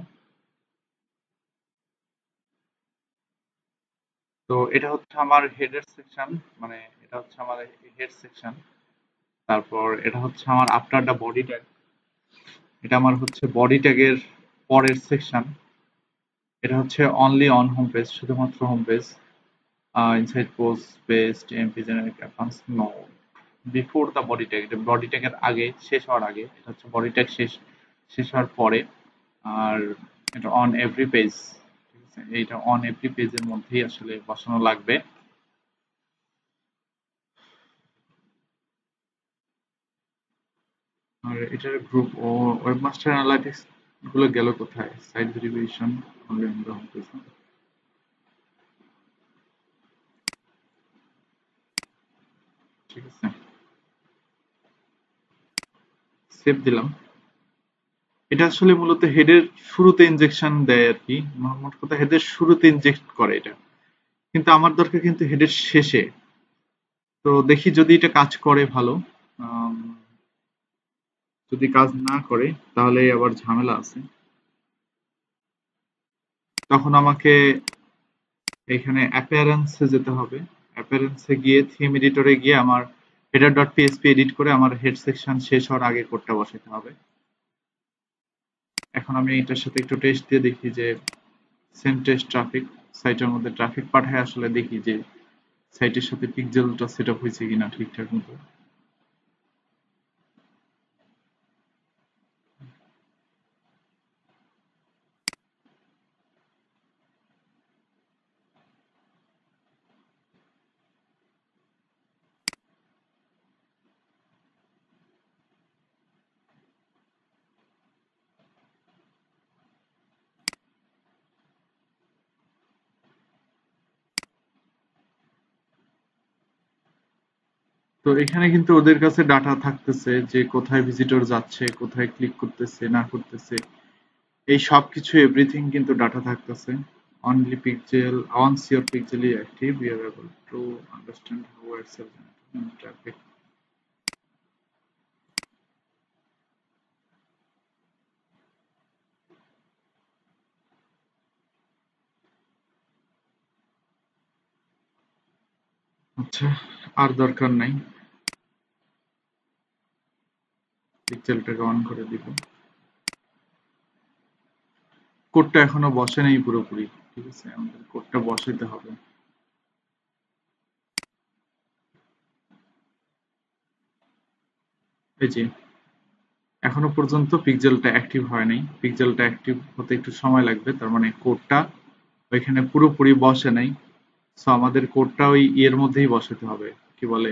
তো এটা হচ্ছে আমার হেডার সেকশন, মানে এটা হচ্ছে আমার হেড সেকশন। তারপর এটা হচ্ছে আমার আফটার দ্য বডি ট্যাগ, এটা আমার হচ্ছে বডি ট্যাগের পরের সেকশন। এটা হচ্ছে অনলি অন হোম পেজ, শুধুমাত্র home page. Inside post paste MP generate advance no, before the body tag, এটা বডি ট্যাগের আগে, শেষ হওয়ার আগে। এটা হচ্ছে বডি ট্যাগ শেষ শেষ হওয়ার পরে। আর এটা অন এভরি পেজ, ঠিক আছে? এইটা অন এভরি পেজের মধ্যেই আসলে বসানো লাগবে। আর এটার গ্রুপ ও ওয়েবমাস্টার অ্যানালাইটিক্স গুলো গেল কোথায়? Site verification only on the home page, ঠিক আছে? সেভ দিলাম।
এটা আসলে মূলত হেডের শুরুতে ইনজেকশন দেয় আর কি, মোট কথা হেডের শুরুতে ইনজেক্ট করে এটা, কিন্তু আমার দরকার কিন্তু হেডের শেষে। তো দেখি যদি এটা কাজ করে ভালো, আম, যদি কাজ না করে তাহলে আবার ঝামেলা আছে। তখন আমাকে এখানে অ্যাপিয়ারেন্সে যেতে হবে। অ্যাপিয়ারেন্সে গিয়ে থিম এডিটরে গিয়ে আমার হেডার ডট পিএসপি এডিট করে আমার হেড সেকশন শেষ হওয়ার আগে কোডটা বসাতে হবে। এখন আমি এটার সাথে একটু টেস্ট দিয়ে দেখি যে সেম টেস্ট ট্রাফিক সাইটের মধ্যে ট্রাফিক পাঠায়, আসলে দেখি যে সাইটের সাথে পিক্সেলটা সেট আপ হয়েছে কিনা ঠিকঠাক মতো। তো এখানে কিন্তু ওদের কাছে ডাটা থাকতেছে যে কোথায় ভিজিটর যাচ্ছে, কোথায় ক্লিক করতেছে না করতেছে, এই সব কিছু এভরিথিং কিন্তু ডাটা থাকতেছে। Only pixel, once your pixel is active we are able to understand how itself and traffic. আচ্ছা, আর দরকার নাই, পিক্সেলটাকে অন করে দিব। কোডটা এখনো বসে নাই পুরোপুরি, ঠিক আছে, আমাদের কোডটা বসাইতে হবে। এই যে এখনো পর্যন্ত পিক্সেলটা অ্যাক্টিভ হয় নাই, পিক্সেলটা অ্যাক্টিভ হতে একটু সময় লাগবে, তার মানে কোডটা ওইখানে পুরোপুরি বসে নাই। সো আমাদের কোডটা ওই ইয়ের মধ্যেই বসাতে হবে, কি বলে,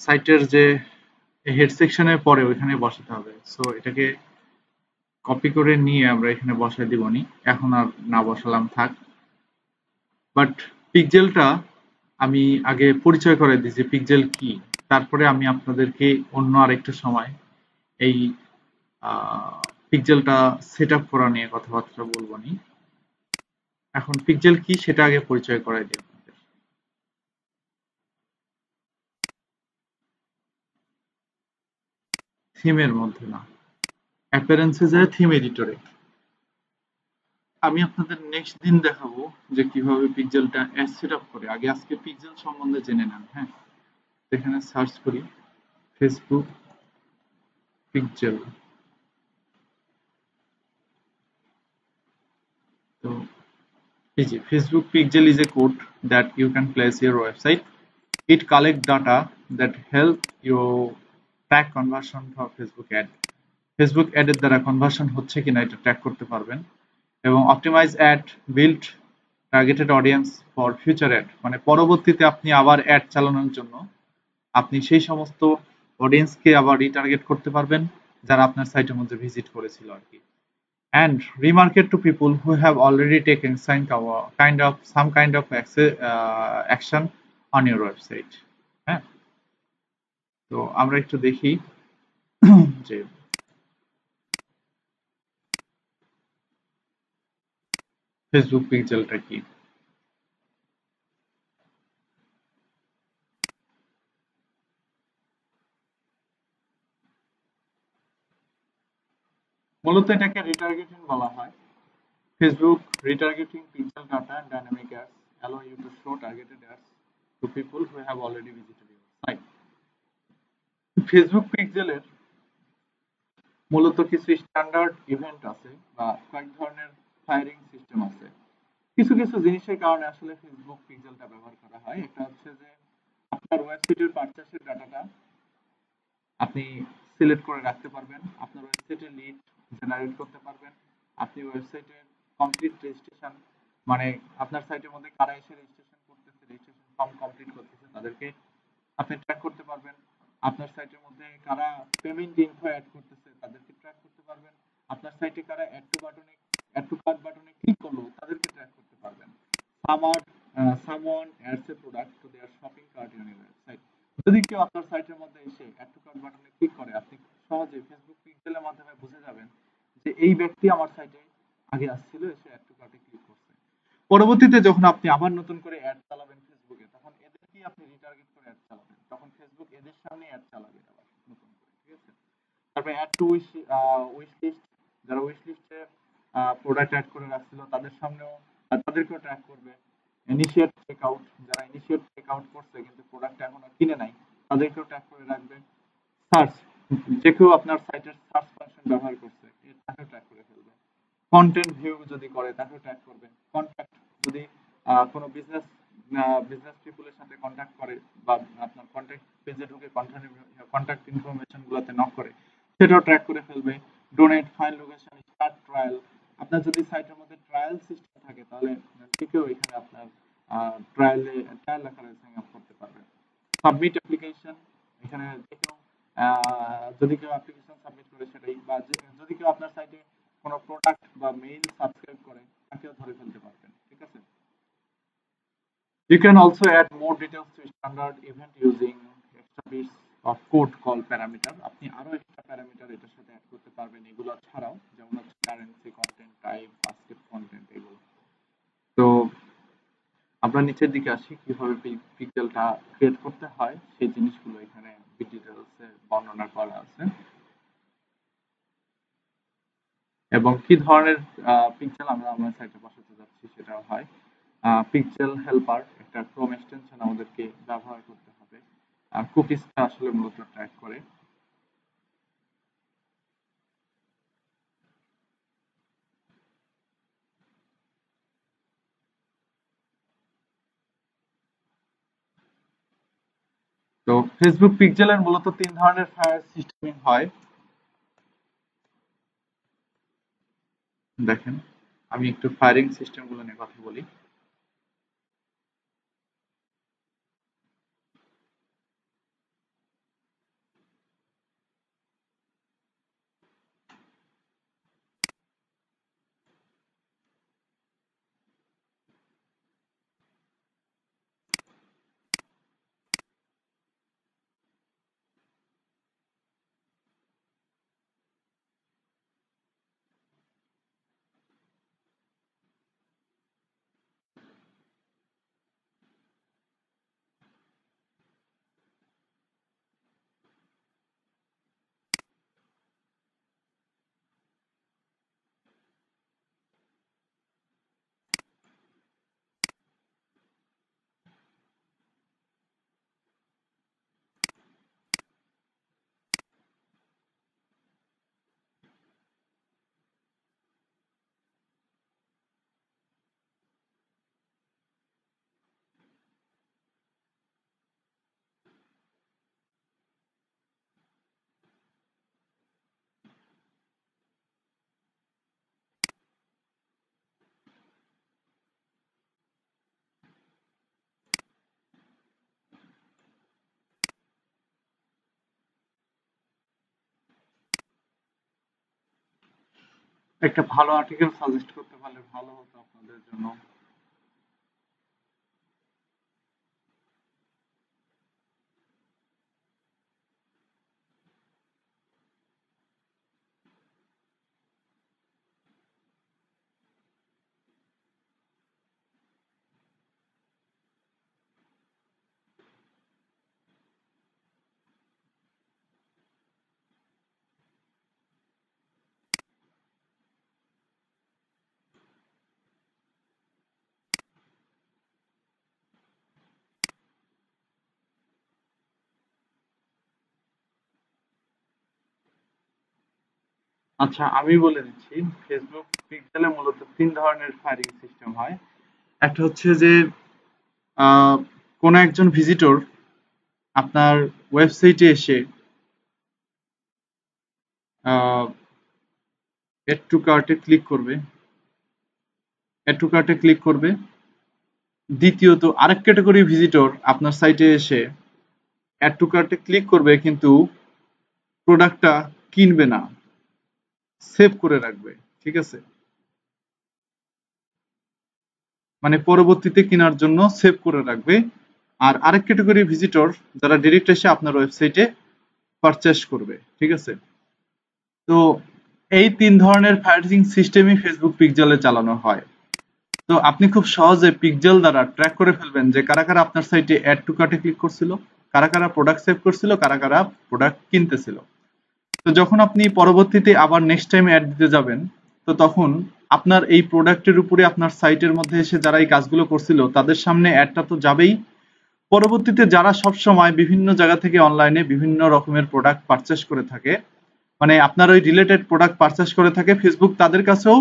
সাইটের যে হেড সেকশনের পরে ওইখানে বসাতে হবে। সো এটাকে কপি করে নিয়ে আমরা এখানে বসাই দিবনি, এখন আর না বসালাম থাক। বাট পিক্সেলটা আমি আগে পরিচয় করে দিই যে পিক্সেল কি, তারপরে আমি আপনাদেরকে অন্য আরেকটু সময় এই পিক্সেলটা সেট আপ করা নিয়ে কথাবার্তা বলবো নি। এখন পিক্সেল কি সেটা আগে পরিচয় করাই দিই আপনাদের। থিমের মধ্যে না, অ্যাপিয়ারেন্সে যায় থিম এডিটরে। আমি আপনাদের নেক্সট দিন দেখাবো যে কিভাবে পিক্সেলটা সেট আপ করে। আগে আজকে পিক্সেল সম্বন্ধে জেনে নেন, হ্যাঁ। এখানে সার্চ করি ফেসবুক পিক্সেল। তো এই যে Facebook pixel is a code that you can place your website. It collect data that help you track conversion for Facebook ad. Facebook অ্যাডের দ্বারা কনভার্সন হচ্ছে কিনা এটা ট্র্যাক করতে পারবেন, এবং optimise ad, build targeted audience for future ad, মানে পরবর্তীতে আপনি আবার অ্যাড চালানোর জন্য আপনি সেই সমস্ত অডিয়েন্সকে আবার রিটার্গেট করতে পারবেন যারা আপনার সাইটের মধ্যে ভিজিট করেছিল আর কি। And remarket to people who have already taken some kind of action on your website। হ্যাঁ, তো আমরা একটু দেখি যে ফেসবুক পিক্সেলটা কি। মূলত এটাকে রিটার্গেটিং বলা হয়। Facebook retargeting pixel data and dynamic ads allow you to show targeted ads to people who have already visited your site। Facebook পিক্সেলের মূলত কিছু স্ট্যান্ডার্ড ইভেন্ট আছে বা কয়েক ধরনের ফায়ারিং সিস্টেম আছে। কিছু কিছু জিনিসের কারণে আসলে ফেসবুক পিক্সেলটা ব্যবহার করা হয়। একটা হচ্ছে যে আপনার ওয়েবসাইটের পারচেসের ডাটাটা আপনি সিলেক্ট করে রাখতে পারবেন, আপনার ওয়েবসাইটের লিড জেনারেট করতে পারবেন, আপনি ওয়েবসাইটের কমপ্লিট রেজিস্ট্রেশন, মানে আপনার সাইটের মধ্যে কারা এসে রেজিস্ট্রেশন করতেছে, রেজিস্ট্রেশন ফর্ম কমপ্লিট করতেছে তাদেরকে আপনি ট্র্যাক করতে পারবেন। আপনার সাইটের মধ্যে কারা পেমেন্ট ইনফো অ্যাড করতেছে তাদেরকে ট্র্যাক করতে পারবেন। আপনার সাইটে কারা অ্যাড টু কার্ট বাটনে ক্লিক করলো তাদেরকে ট্র্যাক করতে পারবেন। Summer someone adds a product to their shopping cart on your website। যদি কেউ আপনার সাইটের মধ্যে এসে অ্যাড টু কার্ট বাটন সহজে ফেসবুক পিক্সেলের মাধ্যমে বুঝে যাবেন যে এই ব্যক্তি আমার সাইটে আগে আসছিল, এসে অ্যাড টু কার্টে ক্লিক করছে। পরবর্তীতে যখন আপনি আবার নতুন করে অ্যাড চালাবেন ফেসবুকে, তখন এদেরকেই আপনি রিটার্গেট করে অ্যাড চালাবেন, তখন ফেসবুক এদের সামনে অ্যাড চালাবে আবার নতুন করে, ঠিক আছে? তারপরে অ্যাড টু উইশ লিস্ট, যারা উইশ লিস্টে প্রোডাক্ট অ্যাড করে রাখছিল তাদের সামনেও, তাদেরকেও ট্র্যাক করবে। ইনিশিয়েট চেক আউট, যারা ইনিশিয়েট চেক আউট করছে কিন্তু প্রোডাক্ট এখনো কিনে নাই, তাদেরকেও ট্র্যাক করে রাখবে। সার্চ, যে কেউ আপনার সাইটের সার্চ ফাংশন ব্যবহার করছে তাকেও ট্র্যাক করে ফেলবে। কন্টেন্ট ভিউ যদি করে তাকেও ট্র্যাক করবে। কন্ট্যাক্ট, যদি কোনো বিজনেস পিপলের সাথে কন্ট্যাক্ট করে বা আপনার কন্ট্যাক্ট পেজে ঢুকে কন্ট্যাক্ট ইনফরমেশন গুলোতে নক করে, সেটাও ট্র্যাক করে ফেলবে। Donate, file location, start trial, আপনার যদি সাইটের মধ্যে ট্রায়াল সিস্টেম থাকে তাহলে কেউ এখানে আপনার ট্রায়াল আকারে সাইন আপ করতে পারবে। সাবমিট অ্যাপ্লিকেশন, এখানে যে কেউ যদি কেউ অ্যাপ্লিকেশন সাবমিট করে সেটাই, বা যদি কেউ আপনার সাইটে কোনো প্রোডাক্ট বা মেইল সাবস্ক্রাইব করে তাকেও ধরে ফেলতে পারবেন, ঠিক আছে? You can also add more details to standard event using extra bits of code called parameter. আপনি আরো এক্সট্রা প্যারামিটার এটার সাথে অ্যাড করতে পারবেন এগুলো ছাড়াও, যেমন হচ্ছে currency, content type, basket content, এগুলো। তো আমরা নিচের দিকে আসি, কিভাবে পিক্সেলটা ক্রিয়েট করতে হয় সেই জিনিসগুলো এখানে ডিটেইলসে বর্ণনা করা আছে, এবং কি ধরনের পিক্সেল আমরা আমার সাইটে বসাতে যাচ্ছি সেটাও হয়। পিক্সেল হেল্পার, একটা ক্রোম এক্সটেনশন আমাদেরকে ব্যবহার করতে হবে। কুকিজটা আসলে মূলত ট্র্যাক করে। তো ফেসবুক পিক্সেলের মূলত 3 ধরনের ফায়ার সিস্টেমিং হয়। দেখেন, আমি একটু ফায়ারিং সিস্টেম গুলো নিয়ে কথা বলি। একটা ভালো আর্টিকেল সাজেস্ট করতে পারলে ভালো হতো আপনাদের জন্য। আচ্ছা, আমি বলে দিচ্ছি, ফেসবুক পিক্সেলে মূলত 3 ধরনের ফায়ারিং সিস্টেম হয়। একটা হচ্ছে যে আহ, কোনো একজন ভিজিটর আপনার ওয়েবসাইটে এসে এড টু কার্টে ক্লিক করবে, এড টু কার্টে ক্লিক করবে। দ্বিতীয়ত আরেক ক্যাটাগরি ভিজিটর আপনার সাইটে এসে অ্যাড টু কার্টে ক্লিক করবে কিন্তু প্রোডাক্টটা কিনবে না, সেভ করে রাখবে, ঠিক আছে? মানে পরবর্তীতে কেনার জন্য সেভ করে রাখবে। আর আরেক ক্যাটাগরি ভিজিটর যারা ডিরেক্ট এসে আপনার ওয়েবসাইটে পারচেস করবে, ঠিক আছে? তো এই ৩ ধরনের ফায়ারিং সিস্টেমই ফেসবুক পিক্সেলে চালানো হয়। তো আপনি খুব সহজে পিক্সেল দ্বারা ট্র্যাক করে ফেলবেন যে কারা কারা আপনার সাইটে অ্যাড টু কার্টে ক্লিক করছিল, কারা কারা প্রোডাক্ট সেভ করছিল, কারা কারা প্রোডাক্ট কিনতেছিল। তো যখন আপনি পরবর্তীতে আবার নেক্সট টাইম অ্যাড দিতে যাবেন, তো তখন আপনার এই প্রোডাক্টের উপরে আপনার সাইটের মধ্যে এসে যারা এই কাজগুলো করছিল তাদের সামনে অ্যাডটা তো যাবেই। পরবর্তীতে যারা সব সময় বিভিন্ন জায়গা থেকে অনলাইনে বিভিন্ন রকমের প্রোডাক্ট পারচেজ করে থাকে, মানে আপনার ওই রিলেটেড প্রোডাক্ট পারচেজ করে থাকে, ফেসবুক তাদের কাছেও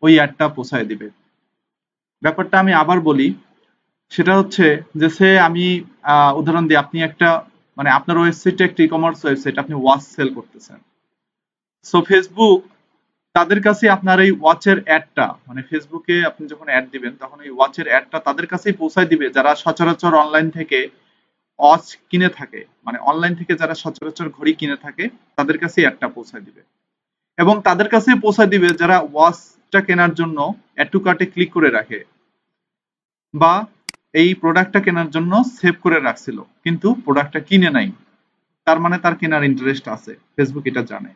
ওই অ্যাডটা পৌঁছায় দিবে। ব্যাপারটা আমি আবার বলি, সেটা হচ্ছে যে আমি উদাহরণ দিই, আপনি একটা মানে আপনার ওয়েবসাইটে একটা ই কমার্স ওয়েবসাইট, আপনি ওয়াচ সেল করতেছেন। সো ফেসবুক তাদের কাছে আপনার এই ওয়াচের অ্যাডটা, মানে ফেসবুকে আপনি যখন অ্যাড দিবেন তখন এই ওয়াচের অ্যাডটা তাদের কাছেই পৌঁছায় দিবে যারা সচরাচর অনলাইন থেকে ওয়াচ কিনে থাকে, মানে অনলাইন থেকে যারা সচরাচর ঘড়ি কিনে থাকে তাদের কাছেই অ্যাডটা পৌঁছায় দিবে। এবং তাদের কাছেই পৌঁছায় দিবে যারা ওয়াচটা কেনার জন্য অ্যাড টু কার্টে ক্লিক করে রাখে, বা এই প্রোডাক্টটা কেনার জন্য সেভ করে রাখছিল কিন্তু প্রোডাক্টটা কিনে নাই, তার মানে তার কেনার ইন্টারেস্ট আছে, ফেসবুক এটা জানে।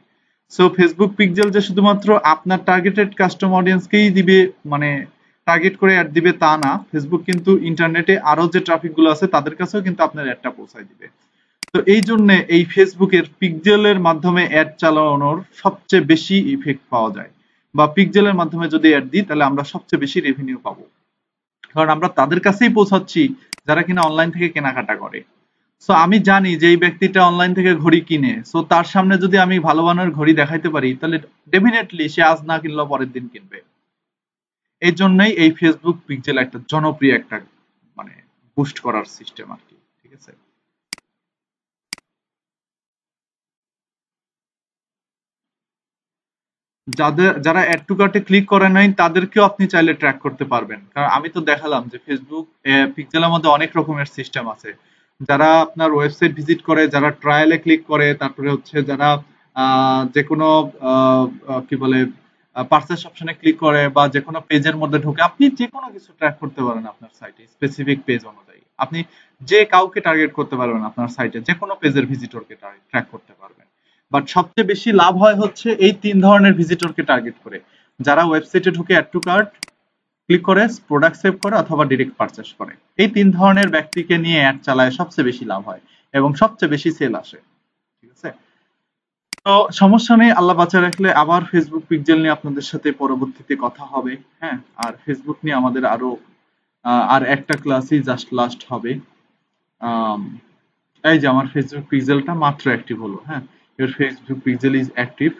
সো ফেসবুক পিক্সেল যে শুধুমাত্র আপনার টার্গেটেড কাস্টম অডিয়েন্সকেই দিবে, মানে টার্গেট করে অ্যাড দিবে তা না, ফেসবুক কিন্তু ইন্টারনেটে আরো যে ট্রাফিক গুলো আছে তাদের কাছেও কিন্তু আপনার অ্যাডটা পৌঁছায় দিবে। তো এই জন্য এই ফেসবুকের পিক্সেলের মাধ্যমে অ্যাড চালানোর সবচেয়ে বেশি ইফেক্ট পাওয়া যায়, বা পিক্সেলের মাধ্যমে যদি অ্যাড দিই তাহলে আমরা সবচেয়ে বেশি রেভিনিউ পাবো, কারণ আমরা তাদের কাছেই পৌঁছাচ্ছি যারা কিনা অনলাইন থেকে কেনাকাটা করে। সো আমি জানি যে এই ব্যক্তিটা অনলাইন থেকে ঘড়ি কিনে, সো তার সামনে যদি আমি ভালো মানের ঘড়ি দেখাইতে পারি তাহলে ডেফিনেটলি সে আজ না কিনলেও পরের দিন কিনবে। এই জন্যই এই ফেসবুক পিক্সেল একটা জনপ্রিয় একটা মানে বুস্ট করার সিস্টেম আর কি, ঠিক আছে। যারা অ্যাড টু কার্টে ক্লিক করে নাই তাদেরকেও আপনি চাইলে ট্র্যাক করতে পারবেন, কারণ আমি তো দেখালাম যে ফেসবুক পিক্সেলের মধ্যে অনেক রকমের সিস্টেম আছে। যারা আপনার ওয়েবসাইট ভিজিট করে, যারা ট্রায়ালে ক্লিক করে, তারপরে হচ্ছে যারা যে কোনো কি বলে পারচেস অপশনে ক্লিক করে, বা যে কোনো পেজের মধ্যে ঢুকে আপনি যে কোনো কিছু ট্র্যাক করতে পারেন আপনার সাইটে স্পেসিফিক পেজ অনুযায়ী। আপনি যে কাউকে টার্গেট করতে পারবেন আপনার সাইটে, যে কোনো পেজের ভিজিটরকে ট্র্যাক করতে পারবেন। বাট সবচেয়ে বেশি লাভ হয় হচ্ছে এই ৩ ধরনের ভিজিটরকে টার্গেট করে, যারা ওয়েবসাইটে ঢুকে অ্যাড টু কার্ট ক্লিক করে, প্রোডাক্ট সেভ করে অথবা ডিরেক্ট পারচেস করে। এই ৩ ধরনের ব্যক্তিকে নিয়ে অ্যাড চালায় সবচেয়ে বেশি লাভ হয় এবং সবচেয়ে বেশি সেল আসে, ঠিক আছে। তো সমস্যা নেই, আল্লাহ বাঁচায় রাখলে আবার ফেসবুক পিক্সেল নিয়ে আপনাদের সাথে পরবর্তীতে কথা হবে। হ্যাঁ, আর ফেসবুক নিয়ে আমাদের আরো আর একটা ক্লাসই জাস্ট লাস্ট হবে। আম, এই যে আমার ফেসবুক পিক্সেলটা মাত্র অ্যাক্টিভ হলো। হ্যাঁ, your Facebook pixel is active.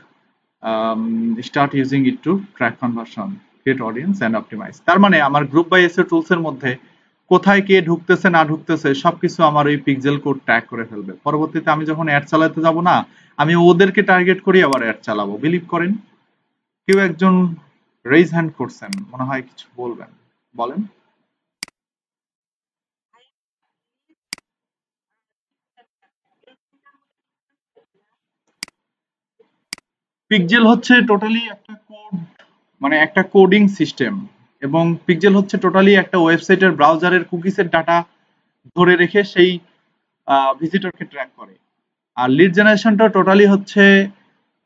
Start using it to track conversion, create audience and optimize. তার মানে আমার গ্রুপ বাই এসইও টুলস এর মধ্যে কোথায় কে ঢুকতেছে না ঢুকতেছে সবকিছু আমার ওই পিক্সেল কোড ট্র্যাক করে ফেলবে। পরবর্তীতে আমি যখন অ্যাড চালাতে যাব না, আমি ওদেরকে টার্গেট করি আবার অ্যাড চালাবো। বিলিভ করেন? কেউ একজন রেইজ হ্যান্ড করছেন, মনে হয় কিছু বলবেন, বলেন। পিক্সেল হচ্ছে টোটালি একটা কোড, মানে একটা কোডিং সিস্টেম, এবং পিক্সেল হচ্ছে টোটালি একটা ওয়েবসাইটের ব্রাউজারের কুকিজের ডাটা ধরে রেখে সেই ভিজিটরকে ট্র্যাক করে। আর লিড জেনারেশনটা টোটালি হচ্ছে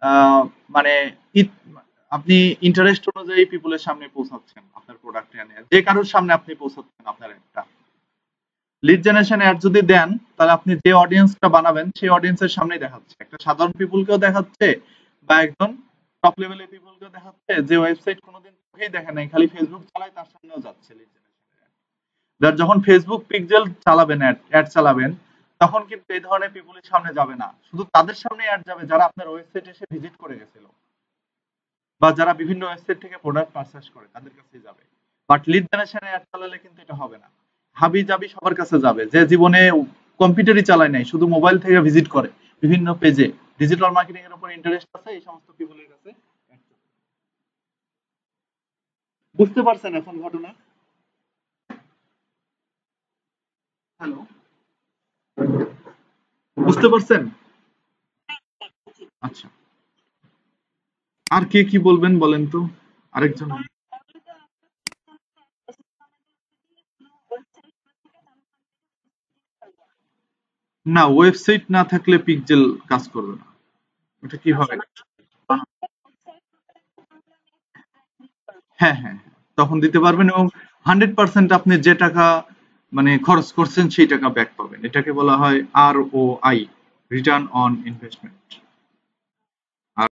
আহ, মানে ইত- আপনি ইন্টারেস্ট অনুযায়ী পিপুলের সামনে পৌঁছাচ্ছেন আপনার প্রোডাক্ট নিয়ে, যে কারোর সামনে আপনি পৌঁছাচ্ছেন আপনার একটা লিড জেনারেশন অ্যাড যদি দেন, তাহলে আপনি যে অডিয়েন্সটা বানাবেন সেই অডিয়েন্সের সামনেই দেখাচ্ছে, একটা সাধারণ পিপুলকেও দেখাচ্ছে বা একজন টপ লেভেলের পিপুলকেও দেখাচ্ছে যে ওয়েবসাইট কোনোদিন চোখেই দেখে নাই, খালি ফেসবুক চালায়, তার সামনেও যাচ্ছে লিড জেনারেশন। যখন ফেসবুক পিক্সেল চালাবেন, অ্যাড চালাবেন, তখন কিন্তু এই ধরনের পিপুলের সামনে যাবে না, শুধু তাদের সামনে অ্যাড যাবে যারা আপনার ওয়েবসাইট এসে ভিজিট করে গেছিল বা যারা বিভিন্ন ওয়েবসাইট থেকে প্রোডাক্ট পারচেজ করে তাদের কাছেই যাবে। বাট লিড জেনারেশনে অ্যাড চালালে কিন্তু এটা হবে না, হাবি জাবি সবার কাছে যাবে, যে জীবনে কম্পিউটারই চালায় নাই, শুধু মোবাইল থেকে ভিজিট করে বিভিন্ন পেজে, ডিজিটাল মার্কেটিং এর উপর ইন্টারেস্ট আছে, এই সমস্ত পিপলের কাছে add যাবে। বুঝতে পারছেন এখন ঘটনা? হ্যালো, বুঝতে পারছেন? আচ্ছা, আর কে কি বলবেন বলেন তো, আরেকজন। না, ওয়েবসাইট না থাকলে পিক্সেল কাজ করবে না। ওটা কিভাবে? হ্যাঁ, হ্যাঁ, হ্যাঁ। তখন দিতে পারবেন এবং 100% আপনি যে টাকা মানে খরচ করছেন সেই টাকা ব্যাক পাবেন। এটাকে বলা হয় ROI, রিটার্ন অন ইনভেস্টমেন্ট।